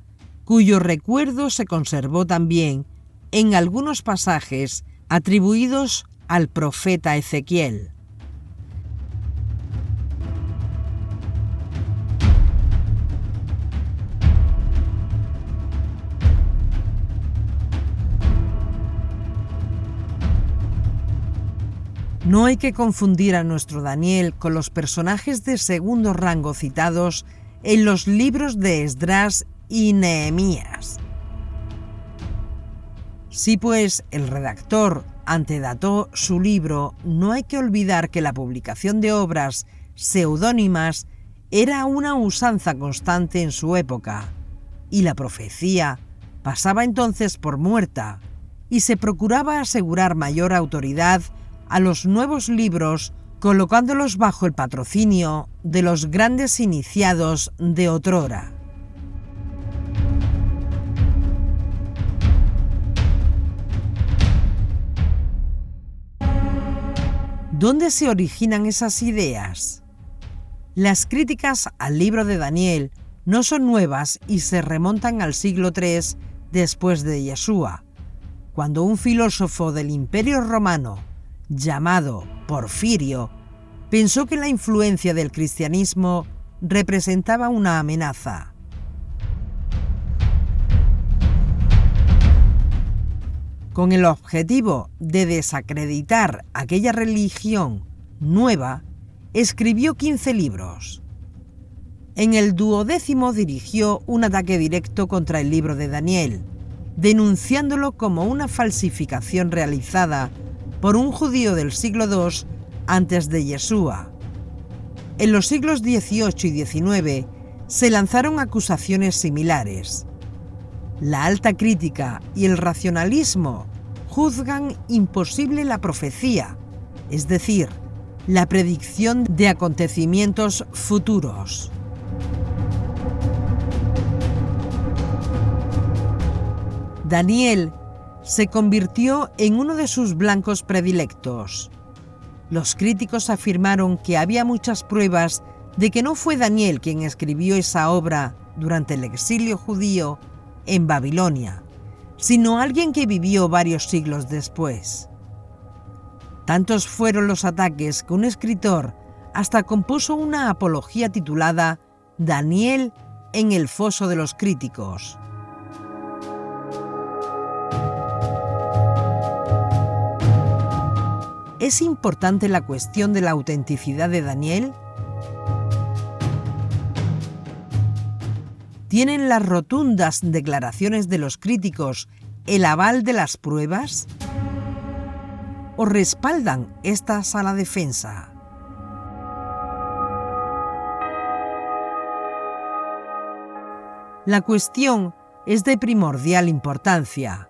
cuyo recuerdo se conservó también en algunos pasajes atribuidos al profeta Ezequiel. No hay que confundir a nuestro Daniel con los personajes de segundo rango citados en los libros de Esdras y Nehemías. Si pues el redactor antedató su libro, no hay que olvidar que la publicación de obras seudónimas era una usanza constante en su época, y la profecía pasaba entonces por muerta, y se procuraba asegurar mayor autoridad a los nuevos libros colocándolos bajo el patrocinio de los grandes iniciados de otrora. ¿Dónde se originan esas ideas? Las críticas al libro de Daniel no son nuevas y se remontan al siglo III después de Yeshua, cuando un filósofo del Imperio Romano llamado Porfirio pensó que la influencia del cristianismo representaba una amenaza. Con el objetivo de desacreditar aquella religión nueva, escribió 15 libros. En el 12º dirigió un ataque directo contra el libro de Daniel, denunciándolo como una falsificación realizada por un judío del siglo II antes de Yeshua. En los siglos XVIII y XIX se lanzaron acusaciones similares. La alta crítica y el racionalismo juzgan imposible la profecía, es decir, la predicción de acontecimientos futuros. Daniel se convirtió en uno de sus blancos predilectos. Los críticos afirmaron que había muchas pruebas de que no fue Daniel quien escribió esa obra durante el exilio judío en Babilonia, sino alguien que vivió varios siglos después. Tantos fueron los ataques que un escritor hasta compuso una apología titulada Daniel en el foso de los críticos. ¿Es importante la cuestión de la autenticidad de Daniel? ¿Tienen las rotundas declaraciones de los críticos el aval de las pruebas? ¿O respaldan estas a la defensa? La cuestión es de primordial importancia,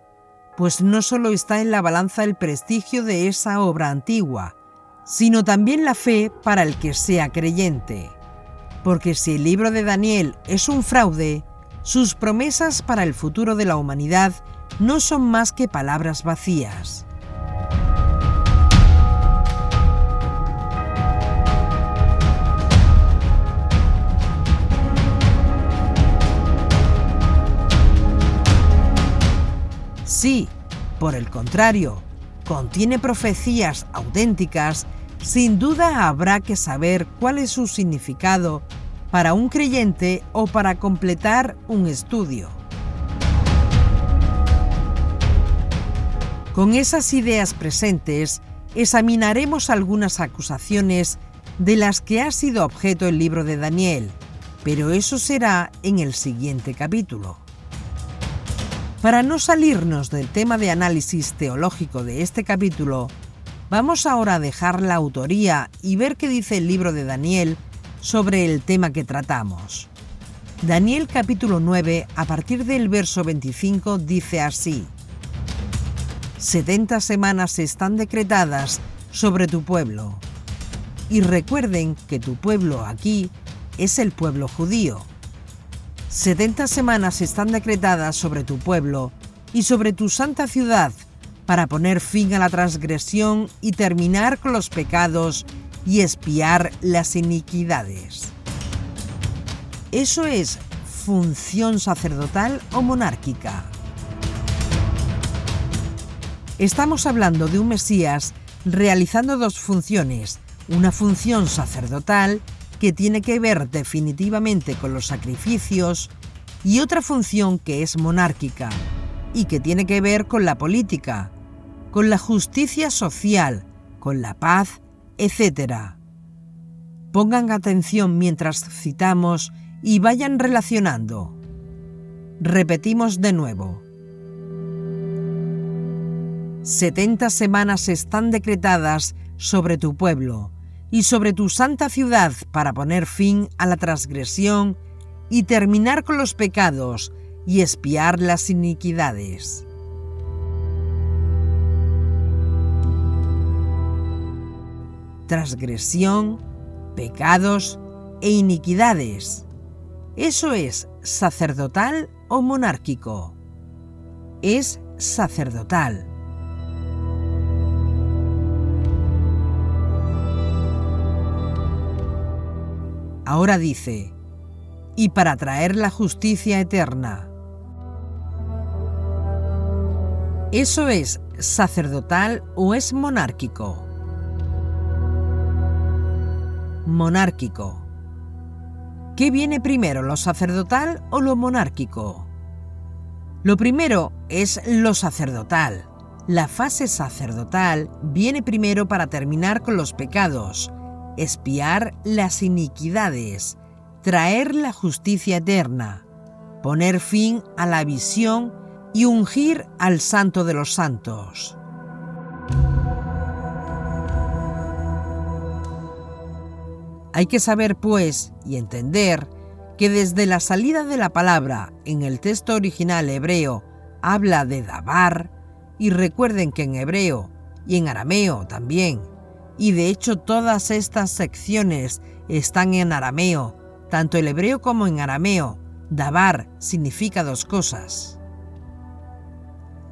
pues no solo está en la balanza el prestigio de esa obra antigua, sino también la fe para el que sea creyente. Porque si el libro de Daniel es un fraude, sus promesas para el futuro de la humanidad no son más que palabras vacías. Si, por el contrario, contiene profecías auténticas, sin duda habrá que saber cuál es su significado para un creyente o para completar un estudio. Con esas ideas presentes, examinaremos algunas acusaciones de las que ha sido objeto el libro de Daniel, pero eso será en el siguiente capítulo. Para no salirnos del tema de análisis teológico de este capítulo, vamos ahora a dejar la autoría y ver qué dice el libro de Daniel sobre el tema que tratamos. Daniel capítulo 9, a partir del verso 25, dice así: 70 semanas están decretadas sobre tu pueblo. Y recuerden que tu pueblo aquí es el pueblo judío. 70 semanas están decretadas sobre tu pueblo y sobre tu santa ciudad para poner fin a la transgresión y terminar con los pecados y expiar las iniquidades. ¿Eso es función sacerdotal o monárquica? Estamos hablando de un Mesías realizando dos funciones, una función sacerdotal que tiene que ver definitivamente con los sacrificios y otra función que es monárquica y que tiene que ver con la política, con la justicia social, con la paz, etc. Pongan atención mientras citamos y vayan relacionando. Repetimos de nuevo. 70 semanas están decretadas sobre tu pueblo y sobre tu santa ciudad para poner fin a la transgresión y terminar con los pecados y expiar las iniquidades. Transgresión, pecados e iniquidades. ¿Eso es sacerdotal o monárquico? Es sacerdotal. Ahora dice, y para traer la justicia eterna. ¿Eso es sacerdotal o es monárquico? Monárquico. ¿Qué viene primero, lo sacerdotal o lo monárquico? Lo primero es lo sacerdotal. La fase sacerdotal viene primero para terminar con los pecados, expiar las iniquidades, traer la justicia eterna, poner fin a la visión y ungir al Santo de los Santos. Hay que saber, pues, y entender que desde la salida de la palabra en el texto original hebreo habla de dabar, y recuerden que en hebreo y en arameo también, y de hecho todas estas secciones están en arameo, tanto el hebreo como en arameo, dabar significa dos cosas.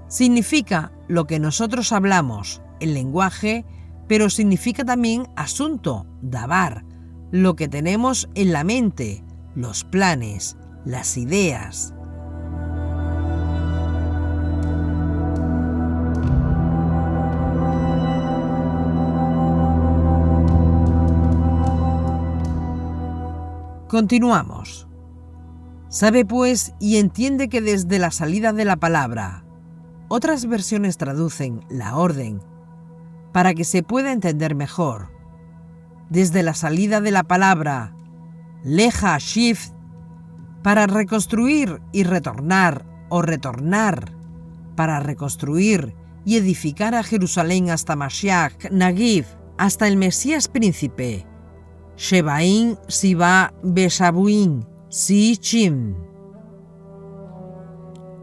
Significa lo que nosotros hablamos, el lenguaje, pero significa también asunto, dabar, lo que tenemos en la mente, los planes, las ideas. Continuamos. Sabe pues y entiende que desde la salida de la palabra, otras versiones traducen la orden, para que se pueda entender mejor. Desde la salida de la palabra, leja shift, para reconstruir y retornar, o retornar, para reconstruir y edificar a Jerusalén hasta Mashiach, Nagiv, hasta el Mesías príncipe, Shebaín, Siba, Beshabuín, Sichim.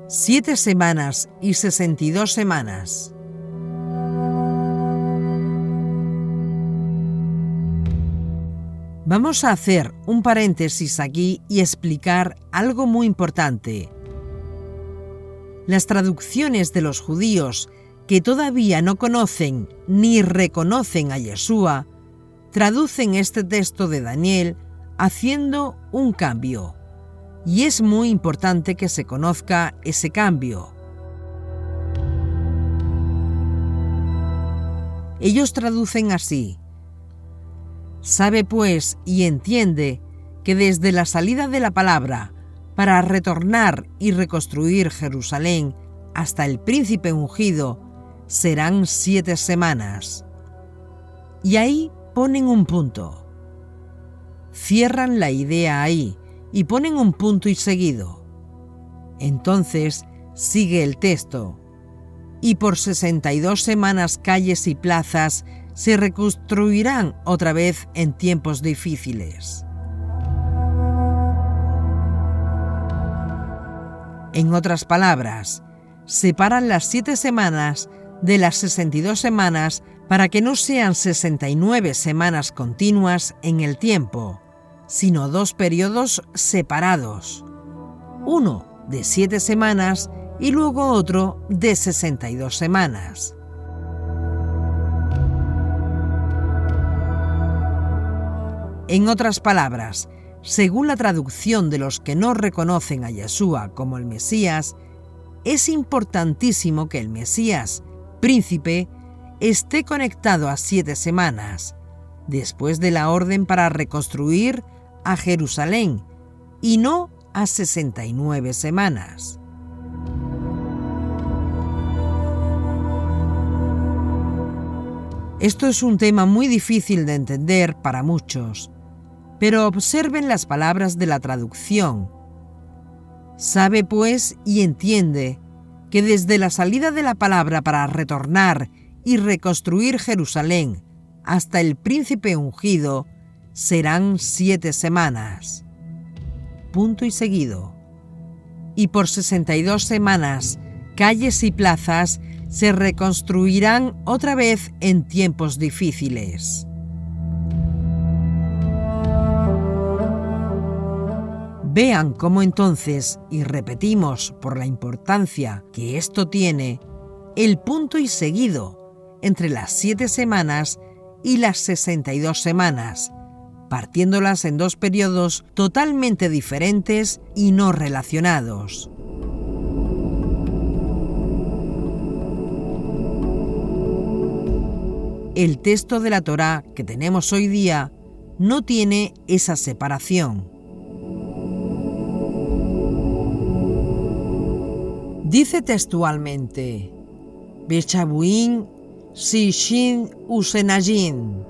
7 semanas y 62 semanas. Vamos a hacer un paréntesis aquí y explicar algo muy importante. Las traducciones de los judíos que todavía no conocen ni reconocen a Yeshua traducen este texto de Daniel haciendo un cambio, y es muy importante que se conozca ese cambio. Ellos traducen así: sabe pues y entiende que desde la salida de la palabra para retornar y reconstruir Jerusalén hasta el príncipe ungido serán 7 semanas. Y ahí ponen un punto. Cierran la idea ahí y ponen un punto y seguido. Entonces sigue el texto. Y por 62 semanas calles y plazas se reconstruirán otra vez en tiempos difíciles. En otras palabras, separan las 7 semanas de las 62 semanas para que no sean 69 semanas continuas en el tiempo, sino 2 periodos separados, uno de 7 semanas y luego otro de 62 semanas. En otras palabras, según la traducción de los que no reconocen a Yeshua como el Mesías, es importantísimo que el Mesías, príncipe, esté conectado a 7 semanas, después de la orden para reconstruir a Jerusalén, y no a 69 semanas. Esto es un tema muy difícil de entender para muchos, pero observen las palabras de la traducción. Sabe pues y entiende que desde la salida de la palabra para retornar y reconstruir Jerusalén hasta el príncipe ungido serán 7 semanas. Punto y seguido. Y por 62 semanas, calles y plazas se reconstruirán otra vez en tiempos difíciles. Vean cómo entonces, y repetimos por la importancia que esto tiene, el punto y seguido entre las 7 semanas y las 62 semanas, partiéndolas en 2 periodos totalmente diferentes y no relacionados. El texto de la Torá que tenemos hoy día no tiene esa separación. Dice textualmente: Beshabuín, Sishin Usenajin.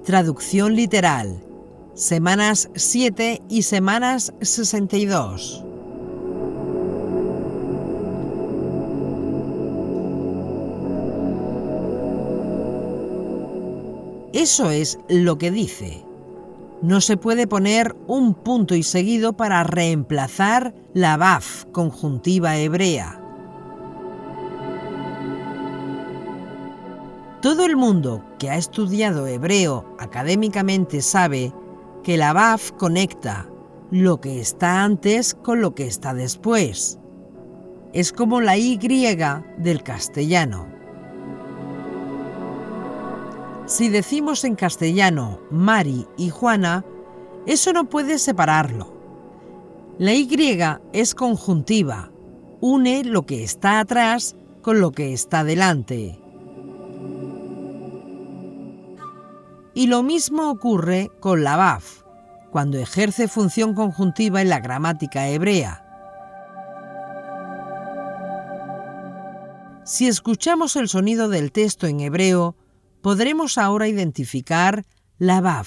Traducción literal: semanas 7 y semanas 62. Eso es lo que dice. No se puede poner un punto y seguido para reemplazar la Vav, conjuntiva hebrea. Todo el mundo que ha estudiado hebreo académicamente sabe que la Vav conecta lo que está antes con lo que está después. Es como la Y del castellano. Si decimos en castellano Mari y Juana, eso no puede separarlo. La Y es conjuntiva, une lo que está atrás con lo que está delante. Y lo mismo ocurre con la Vav, cuando ejerce función conjuntiva en la gramática hebrea. Si escuchamos el sonido del texto en hebreo, podremos ahora identificar la Vav.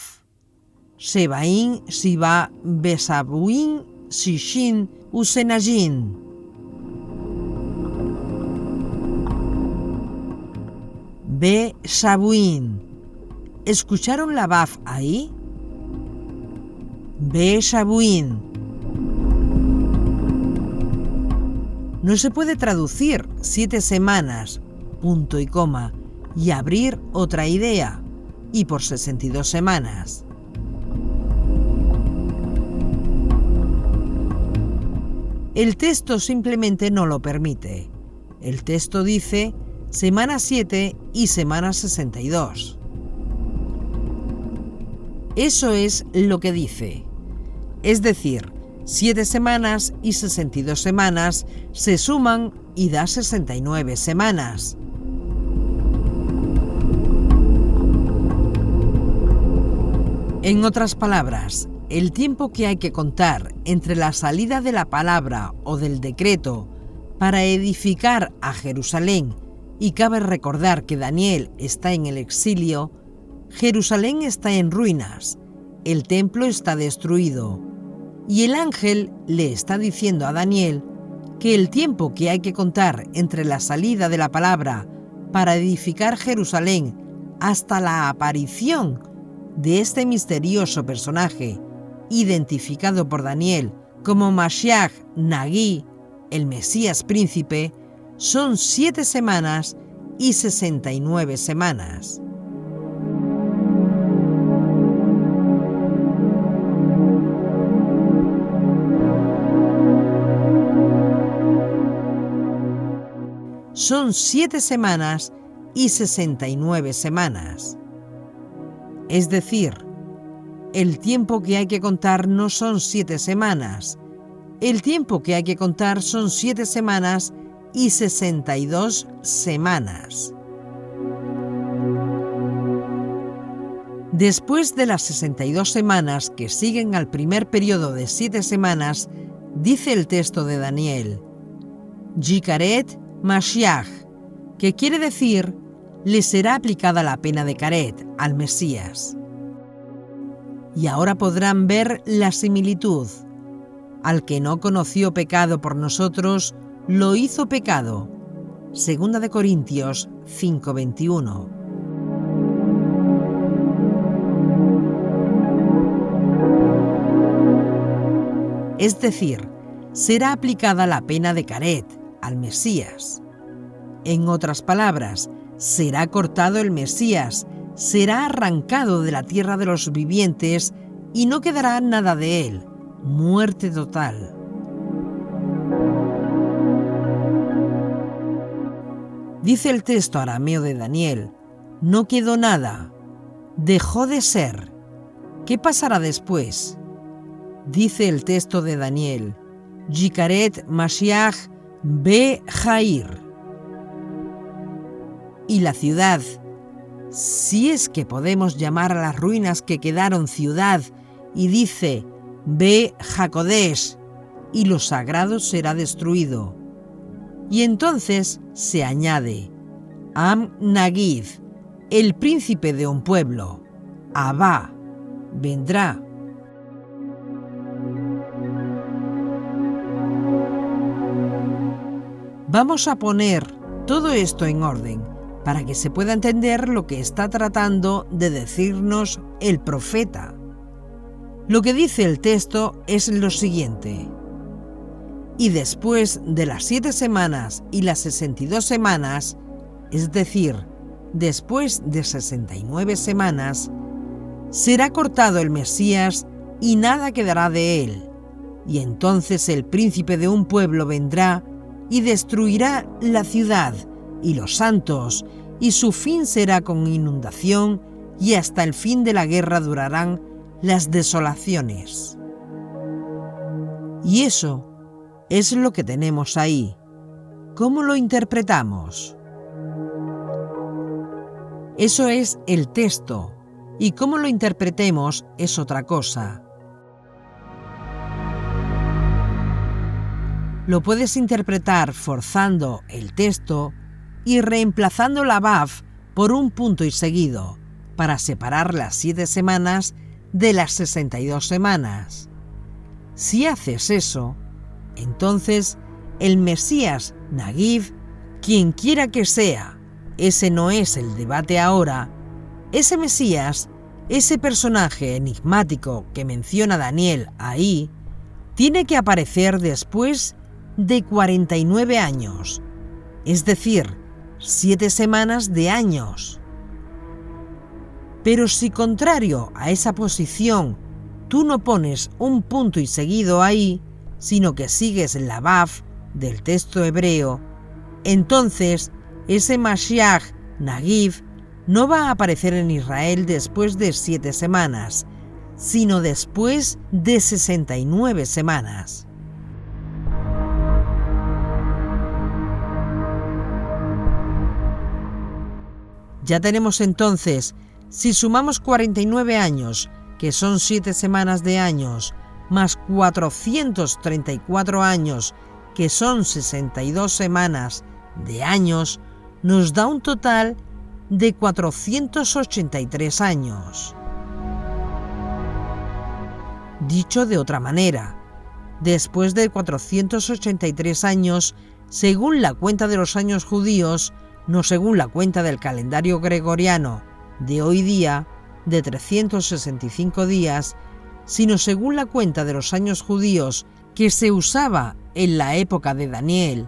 Shebain, Shiva, Besabuin, Shishin, Usenajin. Besabuin. ¿Escucharon la Vav ahí? Besabuin. No se puede traducir 7 semanas, punto y coma, y abrir otra idea, y por 62 semanas. El texto simplemente no lo permite. El texto dice semana 7 y semana 62. Eso es lo que dice. Es decir, 7 semanas y 62 semanas se suman y da 69 semanas. En otras palabras, el tiempo que hay que contar entre la salida de la palabra o del decreto para edificar a Jerusalén, y cabe recordar que Daniel está en el exilio, Jerusalén está en ruinas, el templo está destruido, y el ángel le está diciendo a Daniel que el tiempo que hay que contar entre la salida de la palabra para edificar Jerusalén hasta la aparición de este misterioso personaje, identificado por Daniel como Mashiach Nagui, el Mesías príncipe, son 7 semanas y 69 semanas. Son 7 semanas y 69 semanas. Es decir, el tiempo que hay que contar no son 7 semanas. El tiempo que hay que contar son 7 semanas y 62 semanas. Después de las 62 semanas que siguen al primer periodo de 7 semanas, dice el texto de Daniel, Yikaret Mashiach, que quiere decir, le será aplicada la pena de Karet al Mesías. Y ahora podrán ver la similitud. Al que no conoció pecado por nosotros, lo hizo pecado. 2 de Corintios 5:21. Es decir, será aplicada la pena de Karet al Mesías. En otras palabras, será cortado el Mesías, será arrancado de la tierra de los vivientes y no quedará nada de él. Muerte total. Dice el texto arameo de Daniel, no quedó nada, dejó de ser. ¿Qué pasará después? Dice el texto de Daniel, Yikaret Mashiach Be Jair. Y la ciudad, si es que podemos llamar a las ruinas que quedaron ciudad, y dice Be Hakodesh, y lo sagrado será destruido. Y entonces se añade Am Nagid, el príncipe de un pueblo, Abba, vendrá. Vamos a poner todo esto en orden para que se pueda entender lo que está tratando de decirnos el profeta. Lo que dice el texto es lo siguiente: y después de las 7 semanas y las 62 semanas, es decir, después de 69 semanas, será cortado el Mesías y nada quedará de él. Y entonces el príncipe de un pueblo vendrá y destruirá la ciudad y los santos, y su fin será con inundación, y hasta el fin de la guerra durarán las desolaciones. Y eso es lo que tenemos ahí. ¿Cómo lo interpretamos? Eso es el texto, y cómo lo interpretemos es otra cosa. Lo puedes interpretar forzando el texto y reemplazando la Vav por un punto y seguido, para separar las 7 semanas de las 62 semanas. Si haces eso, entonces el Mesías Nagiv, quien quiera que sea, ese no es el debate ahora, ese Mesías, ese personaje enigmático que menciona Daniel ahí, tiene que aparecer después de 49 años, es decir, 7 semanas de años. Pero si contrario a esa posición tú no pones un punto y seguido ahí, sino que sigues la Vav del texto hebreo, entonces ese Mashiach Nagiv no va a aparecer en Israel después de 7 semanas, sino después de 69 semanas. Ya tenemos entonces, si sumamos 49 años, que son 7 semanas de años, más 434 años, que son 62 semanas de años, nos da un total de 483 años. Dicho de otra manera, después de 483 años, según la cuenta de los años judíos, no según la cuenta del calendario gregoriano de hoy día, de 365 días, sino según la cuenta de los años judíos que se usaba en la época de Daniel,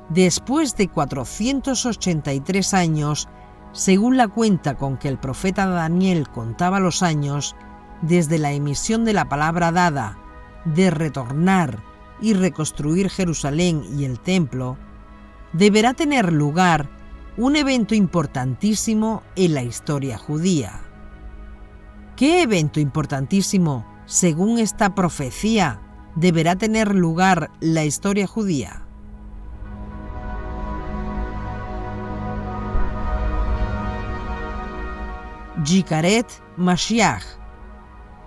después de 483 años, según la cuenta con que el profeta Daniel contaba los años, desde la emisión de la palabra dada de retornar y reconstruir Jerusalén y el templo, deberá tener lugar un evento importantísimo en la historia judía. ¿Qué evento importantísimo, según esta profecía, deberá tener lugar la historia judía? Yikaret Mashiach.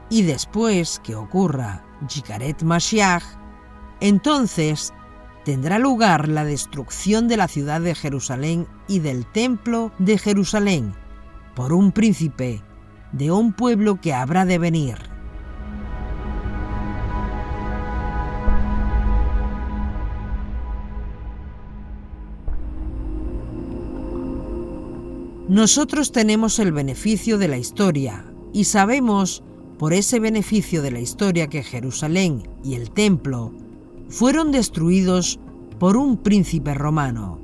Y después que ocurra Yikaret Mashiach, entonces tendrá lugar la destrucción de la ciudad de Jerusalén y del templo de Jerusalén por un príncipe de un pueblo que habrá de venir. Nosotros tenemos el beneficio de la historia y sabemos por ese beneficio de la historia que Jerusalén y el templo fueron destruidos por un príncipe romano.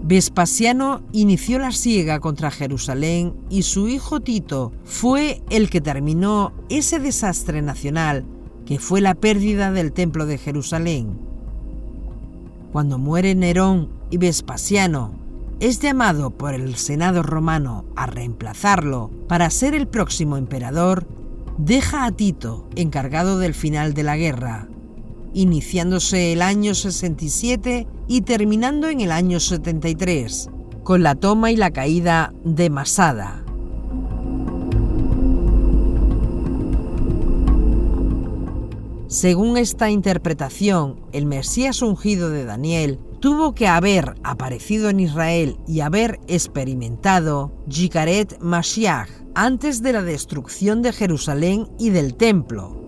Vespasiano inició la siega contra Jerusalén y su hijo Tito fue el que terminó ese desastre nacional que fue la pérdida del templo de Jerusalén. Cuando muere Nerón y Vespasiano es llamado por el Senado romano a reemplazarlo para ser el próximo emperador, deja a Tito encargado del final de la guerra, iniciándose el año 67 y terminando en el año 73, con la toma y la caída de Masada. Según esta interpretación, el Mesías ungido de Daniel tuvo que haber aparecido en Israel y haber experimentado Yikaret Mashiach antes de la destrucción de Jerusalén y del templo.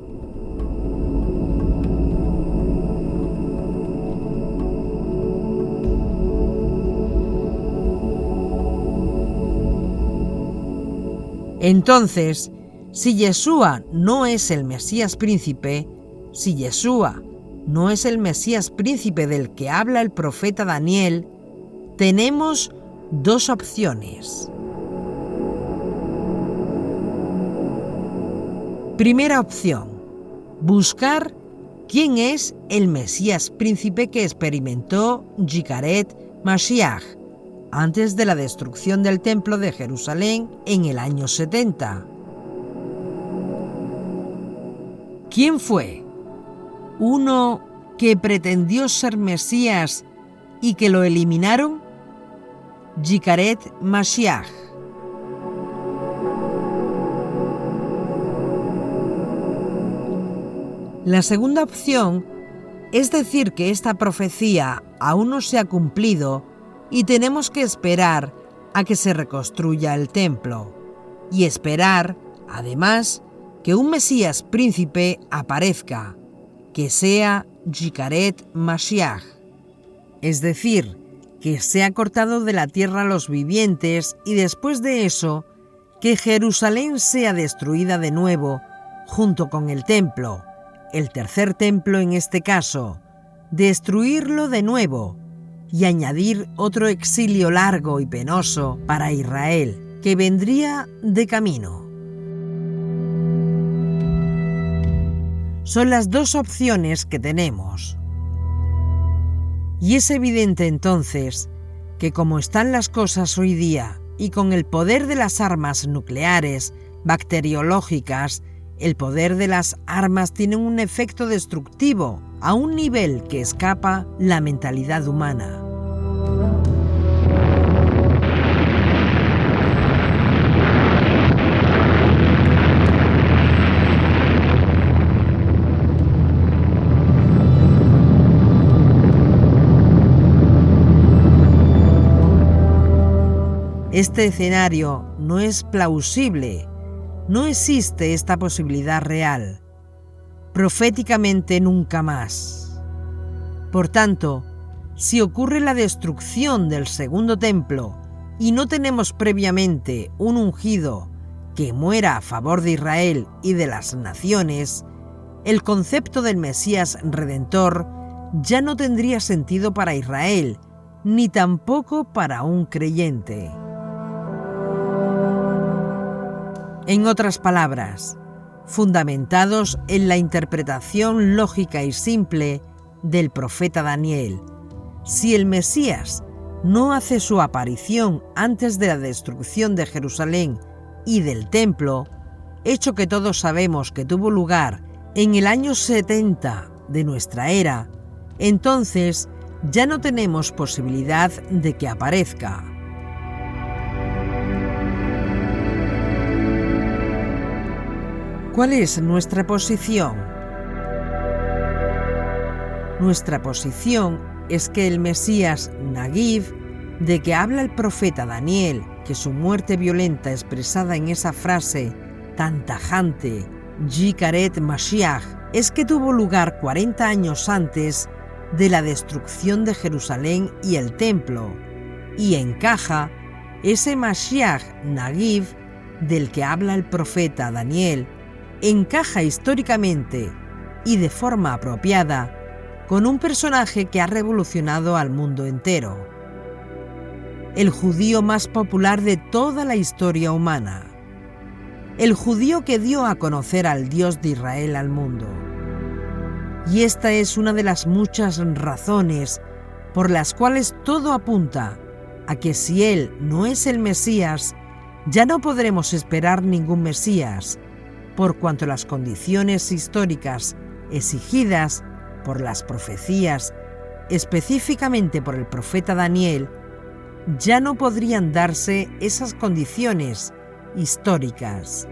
Entonces, si Yeshua no es el Mesías príncipe, si Yeshua no es el Mesías príncipe del que habla el profeta Daniel, tenemos dos opciones. Primera opción: buscar quién es el Mesías príncipe que experimentó Yikaret Mashiach antes de la destrucción del templo de Jerusalén en el año 70. ¿Quién fue? ¿Uno que pretendió ser Mesías y que lo eliminaron? Yikaret Mashiach. La segunda opción es decir que esta profecía aún no se ha cumplido y tenemos que esperar a que se reconstruya el templo. Y esperar, además, que un Mesías príncipe aparezca, que sea Yikaret Mashiach. Es decir, que sea cortado de la tierra a los vivientes y después de eso, que Jerusalén sea destruida de nuevo junto con el templo, el tercer templo en este caso, destruirlo de nuevo y añadir otro exilio largo y penoso para Israel, que vendría de camino. Son las dos opciones que tenemos. Y es evidente entonces que como están las cosas hoy día y con el poder de las armas nucleares, bacteriológicas, el poder de las armas tiene un efecto destructivo a un nivel que escapa la mentalidad humana. Este escenario no es plausible. No existe esta posibilidad real, proféticamente nunca más. Por tanto, si ocurre la destrucción del segundo templo y no tenemos previamente un ungido que muera a favor de Israel y de las naciones, el concepto del Mesías Redentor ya no tendría sentido para Israel, ni tampoco para un creyente. En otras palabras, fundamentados en la interpretación lógica y simple del profeta Daniel, si el Mesías no hace su aparición antes de la destrucción de Jerusalén y del templo, hecho que todos sabemos que tuvo lugar en el año 70 de nuestra era, entonces ya no tenemos posibilidad de que aparezca. ¿Cuál es nuestra posición? Nuestra posición es que el Mesías Nagiv, de que habla el profeta Daniel, que su muerte violenta expresada en esa frase tan tajante, Yikaret Mashiach, es que tuvo lugar 40 años antes de la destrucción de Jerusalén y el templo, y encaja ese Mashiach Nagiv del que habla el profeta Daniel, encaja históricamente y de forma apropiada con un personaje que ha revolucionado al mundo entero, el judío más popular de toda la historia humana, el judío que dio a conocer al Dios de Israel al mundo. Y esta es una de las muchas razones por las cuales todo apunta a que si Él no es el Mesías, ya no podremos esperar ningún Mesías, por cuanto las condiciones históricas exigidas por las profecías, específicamente por el profeta Daniel, ya no podrían darse esas condiciones históricas.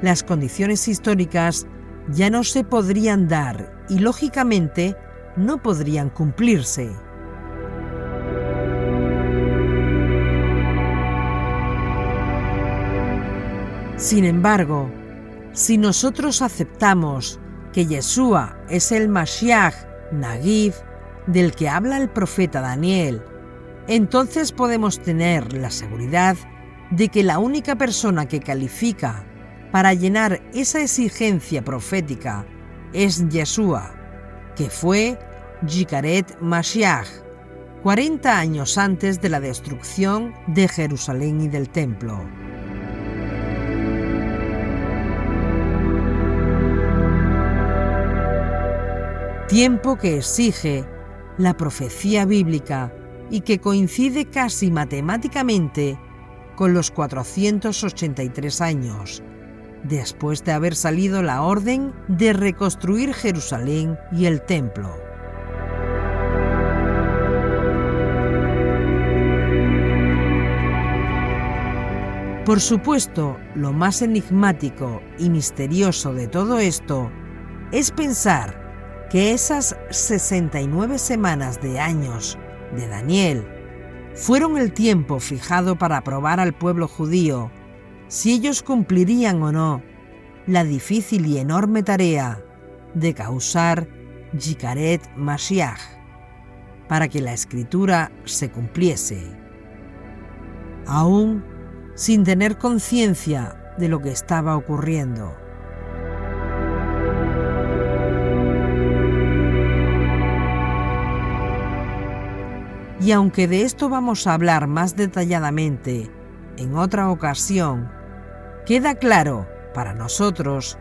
Las condiciones históricas ya no se podrían dar y, lógicamente, no podrían cumplirse. Sin embargo, si nosotros aceptamos que Yeshua es el Mashiach Nagiv, del que habla el profeta Daniel, entonces podemos tener la seguridad de que la única persona que califica para llenar esa exigencia profética es Yeshua, que fue Yikaret Mashiach, 40 años antes de la destrucción de Jerusalén y del templo. Tiempo que exige la profecía bíblica y que coincide casi matemáticamente con los 483 años, después de haber salido la orden de reconstruir Jerusalén y el templo. Por supuesto, lo más enigmático y misterioso de todo esto es pensar que esas 69 semanas de años de Daniel fueron el tiempo fijado para probar al pueblo judío si ellos cumplirían o no la difícil y enorme tarea de causar Yikaret Mashiach, para que la escritura se cumpliese, aún sin tener conciencia de lo que estaba ocurriendo. Y aunque de esto vamos a hablar más detalladamente en otra ocasión, queda claro para nosotros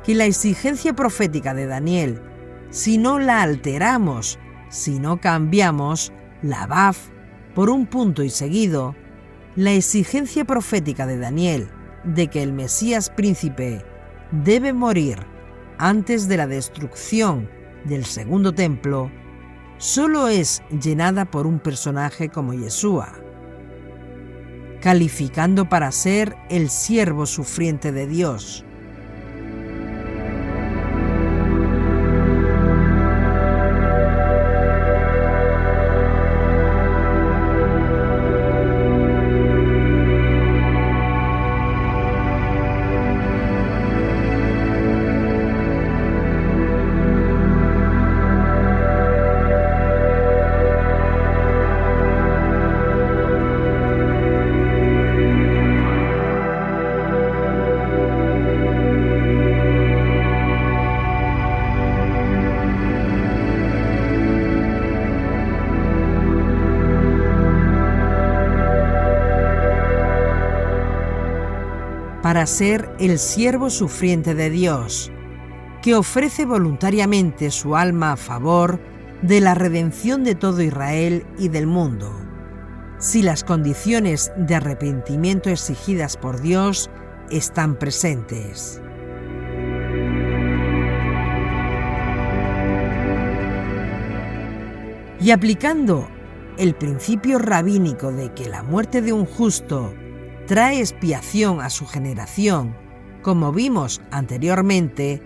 que la exigencia profética de Daniel, si no la alteramos, si no cambiamos la Vav por un punto y seguido, la exigencia profética de Daniel de que el Mesías príncipe debe morir antes de la destrucción del segundo templo, solo es llenada por un personaje como Yeshua, calificando para ser el siervo sufriente de Dios. Para ser el siervo sufriente de Dios, que ofrece voluntariamente su alma a favor de la redención de todo Israel y del mundo, si las condiciones de arrepentimiento exigidas por Dios están presentes. Y aplicando el principio rabínico de que la muerte de un justo trae expiación a su generación, como vimos anteriormente,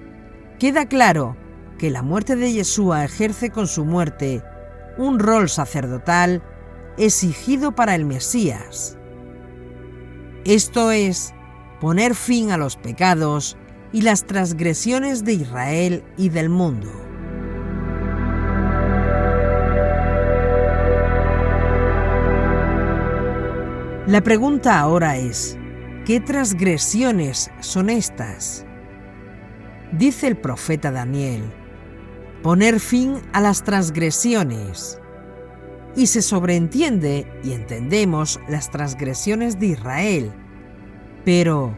queda claro que la muerte de Yeshua ejerce con su muerte un rol sacerdotal exigido para el Mesías. Esto es, poner fin a los pecados y las transgresiones de Israel y del mundo. La pregunta ahora es, ¿qué transgresiones son estas? Dice el profeta Daniel, poner fin a las transgresiones. Y se sobreentiende y entendemos las transgresiones de Israel. Pero,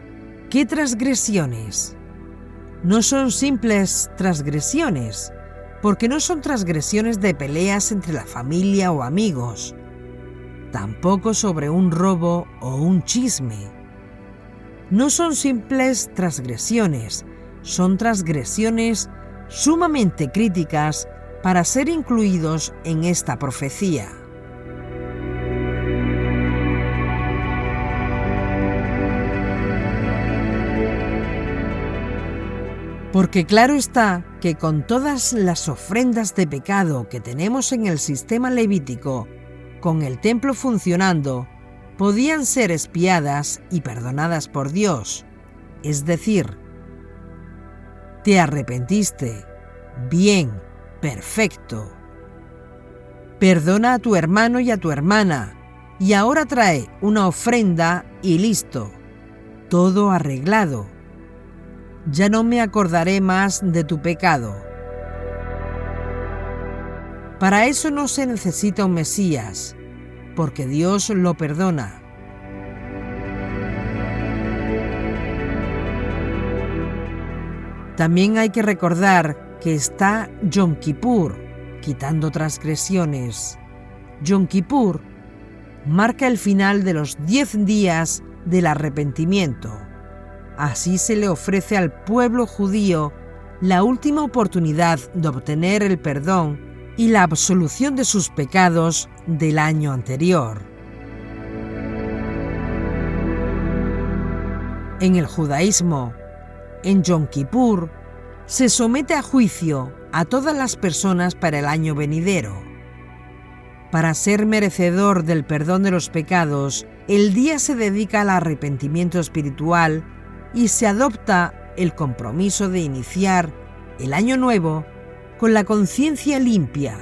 ¿qué transgresiones? No son simples transgresiones, porque no son transgresiones de peleas entre la familia o amigos, tampoco sobre un robo o un chisme. No son simples transgresiones, son transgresiones sumamente críticas para ser incluidos en esta profecía. Porque claro está que con todas las ofrendas de pecado que tenemos en el sistema levítico, con el templo funcionando, podían ser expiadas y perdonadas por Dios. Es decir, te arrepentiste, bien, perfecto. Perdona a tu hermano y a tu hermana, y ahora trae una ofrenda y listo, todo arreglado. Ya no me acordaré más de tu pecado. Para eso no se necesita un Mesías, porque Dios lo perdona. También hay que recordar que está Yom Kippur, quitando transgresiones. Yom Kippur marca el final de los 10 días del arrepentimiento. Así se le ofrece al pueblo judío la última oportunidad de obtener el perdón y la absolución de sus pecados del año anterior. En el judaísmo, en Yom Kippur, se somete a juicio a todas las personas para el año venidero. Para ser merecedor del perdón de los pecados, el día se dedica al arrepentimiento espiritual y se adopta el compromiso de iniciar el año nuevo con la conciencia limpia,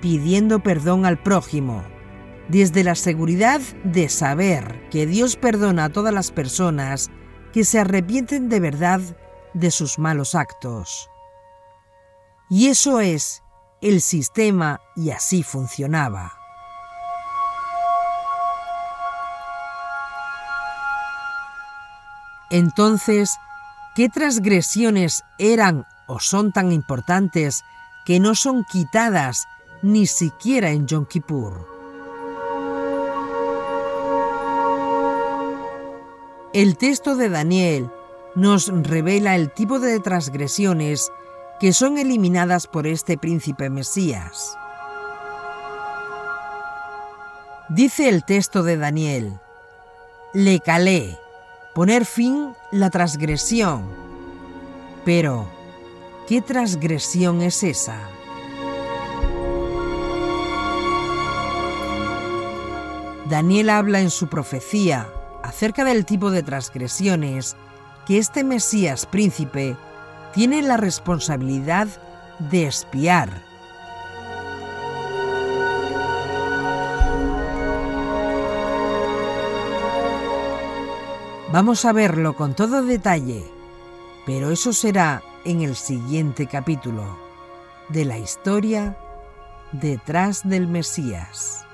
pidiendo perdón al prójimo, desde la seguridad de saber que Dios perdona a todas las personas que se arrepienten de verdad de sus malos actos. Y eso es el sistema, y así funcionaba. Entonces, ¿qué transgresiones eran o son tan importantes que no son quitadas ni siquiera en Yom Kippur? El texto de Daniel nos revela el tipo de transgresiones que son eliminadas por este príncipe Mesías. Dice el texto de Daniel: le calé, poner fin la transgresión. Pero, ¿qué transgresión es esa? Daniel habla en su profecía acerca del tipo de transgresiones que este Mesías príncipe tiene la responsabilidad de expiar. Vamos a verlo con todo detalle, pero eso será en el siguiente capítulo de la historia detrás del Mesías.